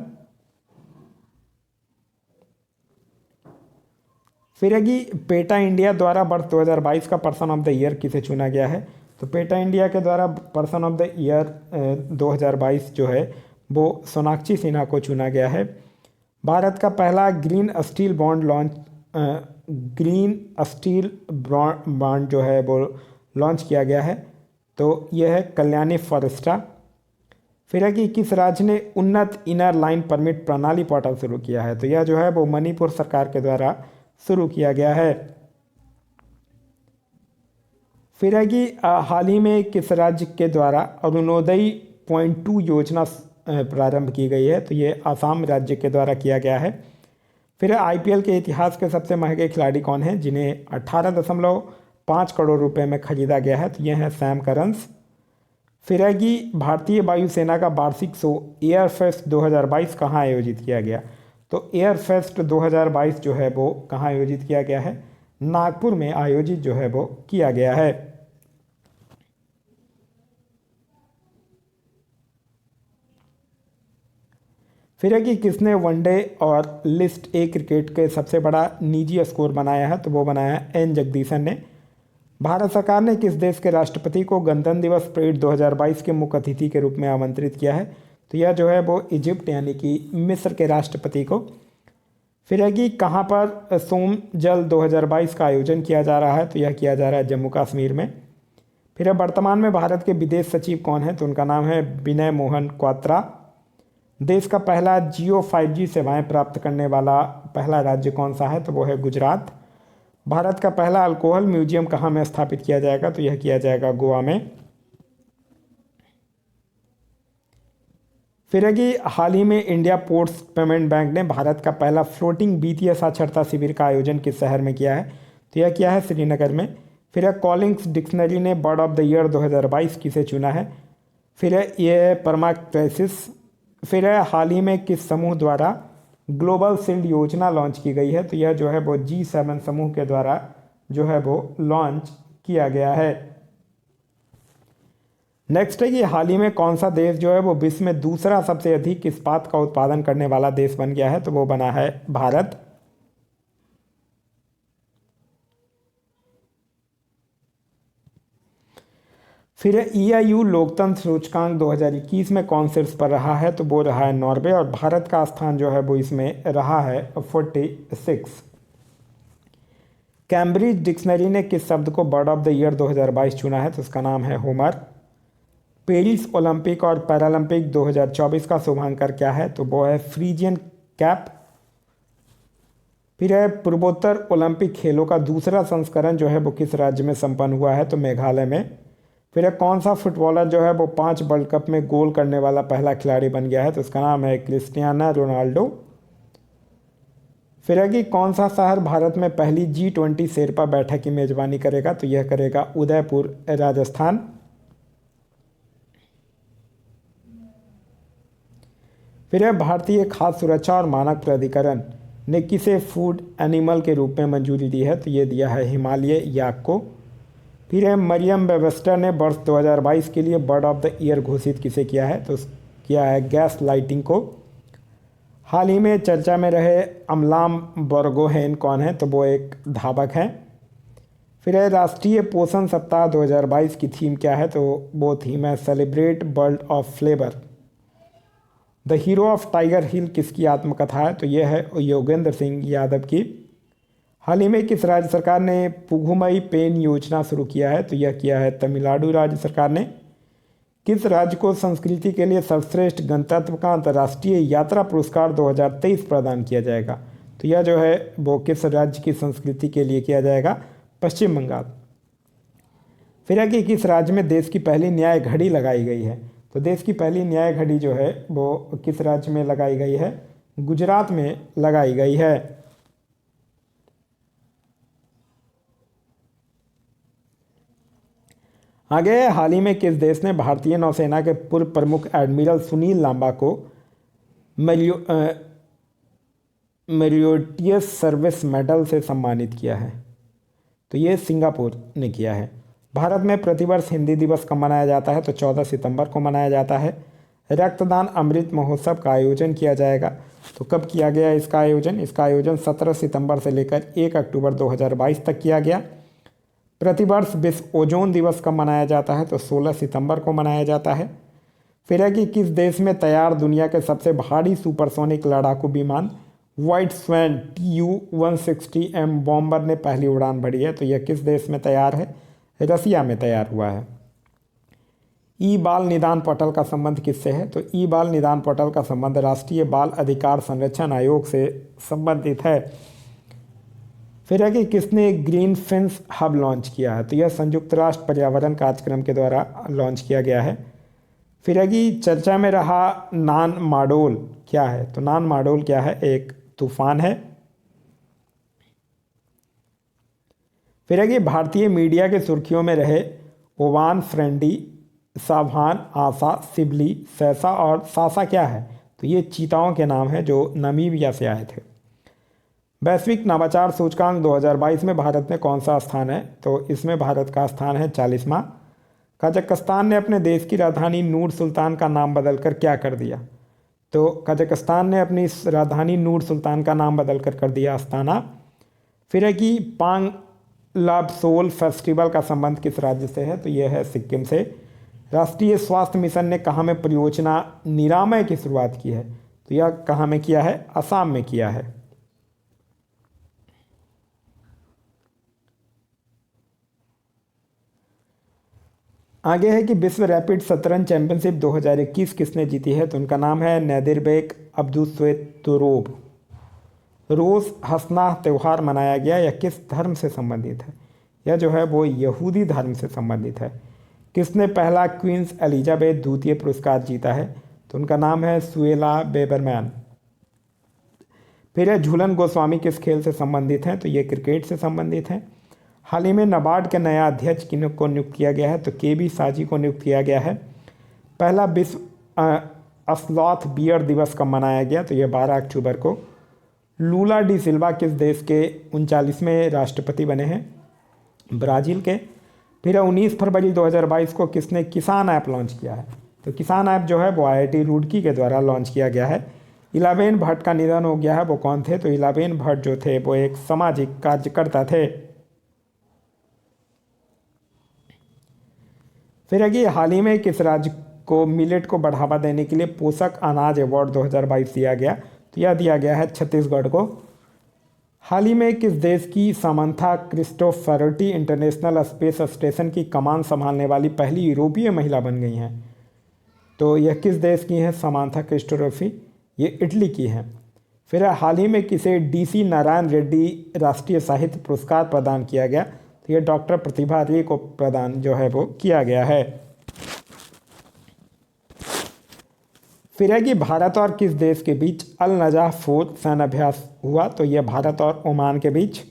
Speaker 1: फिर है कि पेटा इंडिया द्वारा वर्ष 2022 का पर्सन ऑफ द ईयर किसे चुना गया है, तो पेटा इंडिया के द्वारा पर्सन ऑफ द ईयर 2022 जो है वो सोनाक्षी सिन्हा को चुना गया है। भारत का पहला green steel bond launch green steel bond जो है वो लॉन्च किया गया है, तो यह है कल्याणी फॉरेस्टा। फिर है कि किस राज्य ने उन्नत इनर लाइन परमिट प्रणाली पोर्टल शुरू किया है, तो यह जो है वो मणिपुर सरकार के द्वारा शुरू किया गया है। फिर है कि हाल ही में किस राज्य के द्वारा अरुणोदय .2 योजना प्रारंभ की गई है, तो ये आसाम राज्य के द्वारा किया गया है। फिर आईपीएल के इतिहास के सबसे महंगे खिलाड़ी कौन हैं, जिन्हें 18.5 करोड़ रुपए में खरीदा गया है, तो ये हैं सैम करन्स। फिर है कि भारतीय वायुसेना का वार्षिक शो एयर फेस्ट 2022 कहाँ आयोजित किया गया, तो एयर फेस्ट 2022 जो है वो कहाँ आयोजित किया गया है, नागपुर में आयोजित जो है वो किया गया है। फिर है कि किसने वनडे और लिस्ट ए क्रिकेट के सबसे बड़ा निजी स्कोर बनाया है, तो वो बनाया है एन जगदीशन ने। भारत सरकार ने किस देश के राष्ट्रपति को गणतंत्र दिवस परेड 2022 के मुख्य अतिथि के रूप में आमंत्रित किया है, तो यह जो है वो इजिप्ट यानी कि मिस्र के राष्ट्रपति को। फिर है कि कहाँ पर सोम जल 2022 का आयोजन किया जा रहा है, तो यह किया जा रहा है जम्मू कश्मीर में। फिर है वर्तमान में भारत के विदेश सचिव कौन है, तो उनका नाम है विनय मोहन क्वात्रा। देश का पहला जियो 5G सेवाएं प्राप्त करने वाला पहला राज्य कौन सा है, तो वो है गुजरात। भारत का पहला अल्कोहल म्यूजियम कहाँ में स्थापित किया जाएगा, तो यह किया जाएगा गोवा में। फिर है कि हाल ही में इंडिया पोस्ट पेमेंट बैंक ने भारत का पहला फ्लोटिंग वित्तीय साक्षरता शिविर का आयोजन किस शहर में किया है, तो यह किया है श्रीनगर में। फिर है कॉलिंग्स डिक्शनरी ने बर्ड ऑफ द ईयर 2022 किसे चुना है, फिर है ये परमाक्रेसिस। फिर है हाल ही में किस समूह द्वारा ग्लोबल शील्ड योजना लॉन्च की गई है, तो यह जो है वो G7 समूह के द्वारा जो है वो लॉन्च किया गया है। नेक्स्ट है कि हाल ही में कौन सा देश जो है वो विश्व में दूसरा सबसे अधिक इस्पात का उत्पादन करने वाला देश बन गया है, तो वो बना है भारत। फिर EIU लोकतंत्र सूचकांक 2021 में कौन शीर्ष पर रहा है, तो वो रहा है नॉर्वे, और भारत का स्थान जो है वो इसमें रहा है 46। कैम्ब्रिज डिक्शनरी ने किस शब्द को बर्ड ऑफ द ईयर 2022 चुना है, तो उसका नाम है होमर। पेरिस ओलंपिक और पैरालंपिक 2024 का शुभांकर क्या है, तो वो है फ्रीजियन कैप। फिर है पूर्वोत्तर ओलंपिक खेलों का दूसरा संस्करण जो है वो किस राज्य में संपन्न हुआ है, तो मेघालय में। फिर है कौन सा फुटबॉलर जो है वो 5 वर्ल्ड कप में गोल करने वाला पहला खिलाड़ी बन गया है, तो उसका नाम है क्रिस्टियानो रोनाल्डो। फिर है कि कौन सा शहर भारत में पहली G20 शेरपा बैठक की मेजबानी करेगा, तो यह करेगा उदयपुर राजस्थान। फिर है भारतीय खाद्य सुरक्षा और मानक प्राधिकरण ने किसे फूड एनिमल के रूप में मंजूरी दी है, तो ये दिया है हिमालय याक को। फिर है मरियम वेबस्टर ने वर्ष 2022 के लिए बर्ड ऑफ द ईयर घोषित किसे किया है, तो किया है गैस लाइटिंग को। हाल ही में चर्चा में रहे अमलाम बरगोहेन कौन है, तो वो एक धावक हैं। फिर है राष्ट्रीय पोषण सप्ताह 2022 की थीम क्या है, तो वो थीम है celebrate world of flavour. The hero of tiger hill किसकी आत्मकथा है, तो यह है योगेंद्र सिंह यादव की। हाल ही में किस राज्य सरकार ने पुघुमई पेन योजना शुरू किया है, तो यह किया है तमिलनाडु राज्य सरकार ने। किस राज्य को संस्कृति के लिए सर्वश्रेष्ठ गंतव्य का अंतर्राष्ट्रीय यात्रा पुरस्कार 2023 प्रदान किया जाएगा, तो यह जो है वो किस राज्य की संस्कृति के लिए किया जाएगा, पश्चिम बंगाल। फिर है कि किस राज्य में देश की पहली न्याय घड़ी लगाई गई है, तो देश की पहली न्याय घड़ी जो है वो किस राज्य में लगाई गई है, गुजरात में लगाई गई है। आगे हाल ही में किस देश ने भारतीय नौसेना के पूर्व प्रमुख एडमिरल सुनील लांबा को मेरिटोरियस सर्विस मेडल से सम्मानित किया है, तो ये सिंगापुर ने किया है। भारत में प्रतिवर्ष हिंदी दिवस कब मनाया जाता है, तो 14 सितंबर को मनाया जाता है। रक्तदान अमृत महोत्सव का आयोजन किया जाएगा, तो कब किया गया इसका आयोजन, इसका आयोजन 17 सितंबर से लेकर 1 अक्टूबर 2022 तक किया गया। प्रतिवर्ष विश्व ओजोन दिवस कब मनाया जाता है, तो 16 सितंबर को मनाया जाता है। फिर है कि किस देश में तैयार दुनिया के सबसे भारी सुपरसोनिक लड़ाकू विमान व्हाइट स्वैन Tu-160M बॉम्बर ने पहली उड़ान भरी है, तो यह किस देश में तैयार है? रसिया में तैयार हुआ है। ई बाल निदान पोर्टल का संबंध किससे है? तो ई बाल निदान पोर्टल का संबंध राष्ट्रीय बाल अधिकार संरक्षण आयोग से संबंधित है। फिर है कि किसने ग्रीन फेंस हब लॉन्च किया है? तो यह संयुक्त राष्ट्र पर्यावरण कार्यक्रम के द्वारा लॉन्च किया गया है। फिर है कि चर्चा में रहा नान माडोल क्या है? तो नान माडोल क्या है? एक तूफान है। फिर है कि भारतीय मीडिया के सुर्खियों में रहे ओवान, फ्रेंडी, सावधान, आशा, सिबली, सैसा और सासा क्या है? तो ये चीताओं के नाम हैं जो नामीबिया से आए थे। वैश्विक नवाचार सूचकांक 2022 में भारत में कौन सा स्थान है? तो इसमें भारत का स्थान है 40वां। कजाकिस्तान ने अपने देश की राजधानी नूर सुल्तान का नाम बदलकर क्या कर दिया? तो कजाकिस्तान ने अपनी राजधानी नूर सुल्तान का नाम बदलकर कर दिया अस्ताना। फिर है कि पांग लाबसोल फेस्टिवल का संबंध किस राज्य से है? तो यह है सिक्किम से। राष्ट्रीय स्वास्थ्य मिशन ने कहाँ में परियोजना निरामय की शुरुआत की है? तो यह कहाँ में किया है? असम में किया है। आगे है कि विश्व रैपिड शतरंज चैंपियनशिप 2021 किसने जीती है? तो उनका नाम है नदीरबेक अब्दुस्वेतोरोव। रोज़ हसना त्यौहार मनाया गया, यह किस धर्म से संबंधित है? यह जो है वो यहूदी धर्म से संबंधित है। किसने पहला क्वींस एलिजाबेथ द्वितीय पुरस्कार जीता है? तो उनका नाम है सुएला बेबरमैन। फिर है झूलन गोस्वामी किस खेल से संबंधित हैं? तो ये क्रिकेट से संबंधित हैं। हाल ही में नाबार्ड के नया अध्यक्ष को नियुक्त किया गया है? तो KB साजी को नियुक्त किया गया है। पहला विश्व स्लॉथ बियर दिवस कब मनाया गया? तो यह 12 अक्टूबर को। लूला डी सिल्वा किस देश के 39वें राष्ट्रपति बने हैं? ब्राज़ील के। फिर 19 फरवरी 2022 को किसने किसान ऐप लॉन्च किया है? तो किसान ऐप जो है वो IIT रुड़की के द्वारा लॉन्च किया गया है। इलाबेन भट्ट का निधन हो गया है, वो कौन थे? तो इलाबेन भट्ट जो थे वो एक सामाजिक कार्यकर्ता थे। फिर है कि हाल ही में किस राज्य को मिलेट को बढ़ावा देने के लिए पोषक अनाज अवार्ड 2022 दिया गया? तो यह दिया गया है छत्तीसगढ़ को। हाल ही में किस देश की सामंथा क्रिस्टोफरटी इंटरनेशनल स्पेस स्टेशन की कमान संभालने वाली पहली यूरोपीय महिला बन गई हैं? तो यह किस देश की हैं सामंथा क्रिस्टोफरटी? ये इटली की हैं। फिर हाल ही में किसे DC नारायण रेड्डी राष्ट्रीय साहित्य पुरस्कार प्रदान किया गया? तो ये डॉक्टर प्रतिभा रे को प्रदान जो है वो किया गया है। फिर है कि भारत और किस देश के बीच अल नजाह 4 सैन्य अभ्यास हुआ? तो यह भारत और ओमान के बीच।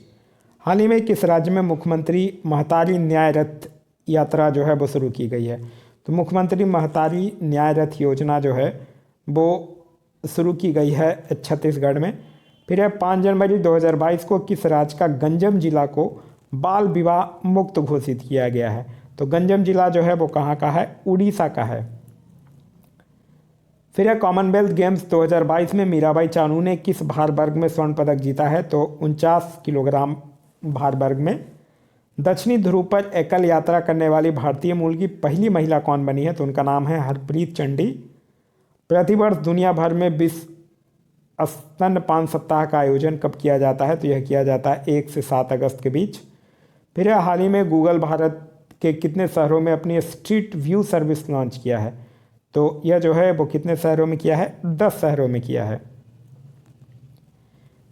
Speaker 1: हाल ही में किस राज्य में मुख्यमंत्री महतारी न्याय रथ यात्रा जो है वो शुरू की गई है? तो मुख्यमंत्री महतारी न्याय रथ योजना जो है वो शुरू की गई है छत्तीसगढ़ में। फिर है 5 जनवरी 2022 को किस राज्य का गंजम जिला को बाल विवाह मुक्त घोषित किया गया है? तो गंजम जिला जो है वो कहाँ का है? उड़ीसा का है। फिर है कॉमनवेल्थ गेम्स 2022 में मीराबाई चानू ने किस भार वर्ग में स्वर्ण पदक जीता है? तो 49 किलोग्राम भार वर्ग में। दक्षिणी ध्रुव पर एकल यात्रा करने वाली भारतीय मूल की पहली महिला कौन बनी है? तो उनका नाम है हरप्रीत चंडी। प्रतिवर्ष दुनिया भर में विश्व स्तनपान सप्ताह का आयोजन कब किया जाता है? तो यह किया जाता है 1 से 7 अगस्त के बीच। फिर हाल ही में गूगल भारत के कितने शहरों में अपनी स्ट्रीट व्यू सर्विस लॉन्च किया है? तो यह जो है वो कितने शहरों में किया है? 10 शहरों में किया है।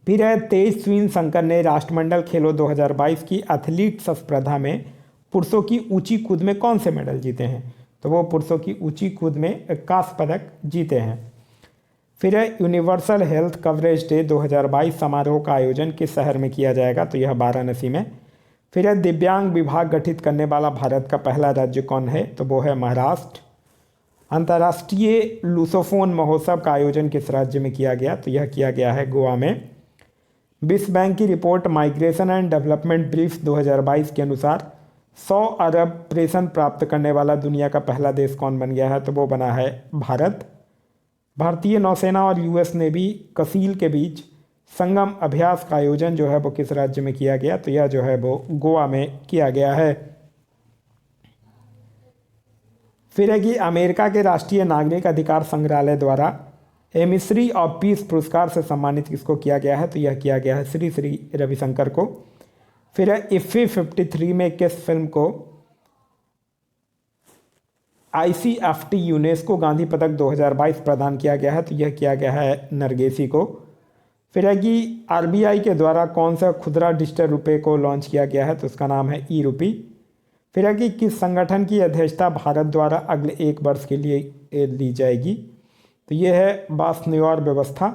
Speaker 1: फिर है तेजस्विन शंकर ने राष्ट्रमंडल खेलों 2022 की एथलीट्स स्पर्धा में पुरुषों की ऊंची कूद में कौन से मेडल जीते हैं? तो वो पुरुषों की ऊंची कूद में कांस्य पदक जीते हैं। फिर है यूनिवर्सल हेल्थ कवरेज डे 2022 समारोह का आयोजन किस शहर में किया जाएगा? तो यह वाराणसी में। फिर है दिव्यांग विभाग गठित करने वाला भारत का पहला राज्य कौन है? तो वो है महाराष्ट्र। अंतर्राष्ट्रीय लूसोफोन महोत्सव का आयोजन किस राज्य में किया गया? तो यह किया गया है गोवा में। विश्व बैंक की report migration and development brief 2022 के अनुसार 100 अरब प्रेषण प्राप्त करने वाला दुनिया का पहला देश कौन बन गया है? तो वो बना है भारत। भारतीय नौसेना और US नेवी कसील के बीच संगम अभ्यास का आयोजन जो है वो किस राज्य में किया गया? तो यह जो है वो गोवा में किया गया है। फिर है कि अमेरिका के राष्ट्रीय नागरिक अधिकार संग्रहालय द्वारा मिनिस्ट्री ऑफ पीस पुरस्कार से सम्मानित किसको किया गया है? तो यह किया गया है श्री श्री रविशंकर को। फिर है इफ़ी 53 में किस फिल्म को ICFT यूनेस्को गांधी पदक 2022 प्रदान किया गया है? तो यह किया गया है नरगेसी को। फिर है कि RBI के द्वारा कौन सा खुदरा डिजिटल रुपये को लॉन्च किया गया है? तो उसका नाम है ई-रूपी। फिर है कि किस संगठन की अध्यक्षता भारत द्वारा अगले 1 वर्ष के लिए ली जाएगी? तो ये है बासनियोर व्यवस्था।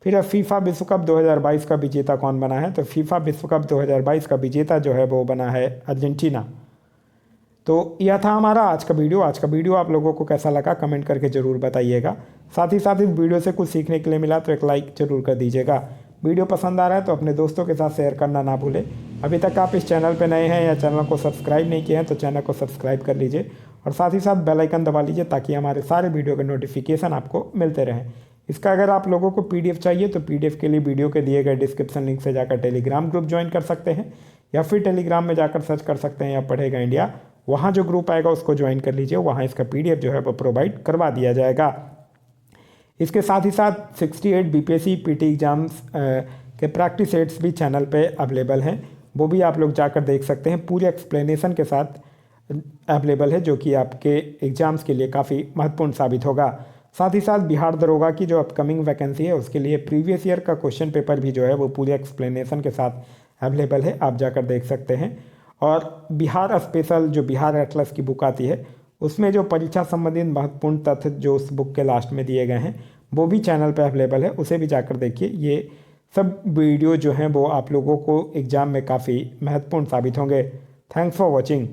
Speaker 1: फिर है फीफा विश्व कप 2022 का विजेता कौन बना है? तो फीफा विश्व कप 2022 का विजेता जो है वो बना है अर्जेंटीना। तो यह था हमारा आज का वीडियो। आज का वीडियो आप लोगों को कैसा लगा कमेंट करके ज़रूर बताइएगा। साथ ही साथ इस वीडियो से कुछ सीखने के लिए मिला तो एक लाइक ज़रूर कर दीजिएगा। वीडियो पसंद आ रहा है तो अपने दोस्तों के साथ शेयर करना ना भूलें। अभी तक आप इस चैनल पर नए हैं या चैनल को सब्सक्राइब नहीं किए हैं तो चैनल को सब्सक्राइब कर लीजिए और साथ ही साथ बेल आइकन दबा लीजिए ताकि हमारे सारे वीडियो के नोटिफिकेशन आपको मिलते रहें। इसका अगर आप लोगों को PDF चाहिए तो PDF के लिए वीडियो के दिए गए डिस्क्रिप्शन लिंक से जाकर टेलीग्राम ग्रुप ज्वाइन कर सकते हैं या फिर टेलीग्राम में जाकर सर्च कर सकते हैं या पढ़ेगा इंडिया, वहाँ जो ग्रुप आएगा उसको ज्वाइन कर लीजिए। वहाँ इसका PDF जो है वो प्रोवाइड करवा दिया जाएगा। इसके साथ ही साथ 68 BPSC PT एग्जाम्स के प्रैक्टिस सेट्स भी चैनल पे अवेलेबल हैं, वो भी आप लोग जाकर देख सकते हैं। पूरे एक्सप्लेनेशन के साथ अवेलेबल है जो कि आपके एग्ज़ाम्स के लिए काफ़ी महत्वपूर्ण साबित होगा। साथ ही साथ बिहार दरोगा की जो अपकमिंग वैकेंसी है उसके लिए प्रीवियस ईयर का क्वेश्चन पेपर भी जो है वो पूरे एक्सप्लेनेशन के साथ अवेलेबल है, आप जाकर देख सकते हैं। और बिहार स्पेशल जो बिहार एटलस की बुक आती है उसमें जो परीक्षा संबंधित महत्वपूर्ण तथ्य जो उस बुक के लास्ट में दिए गए हैं वो भी चैनल पर अवेलेबल है, उसे भी जाकर देखिए। ये सब वीडियो जो हैं वो आप लोगों को एग्ज़ाम में काफ़ी महत्वपूर्ण साबित होंगे। Thanks for watching.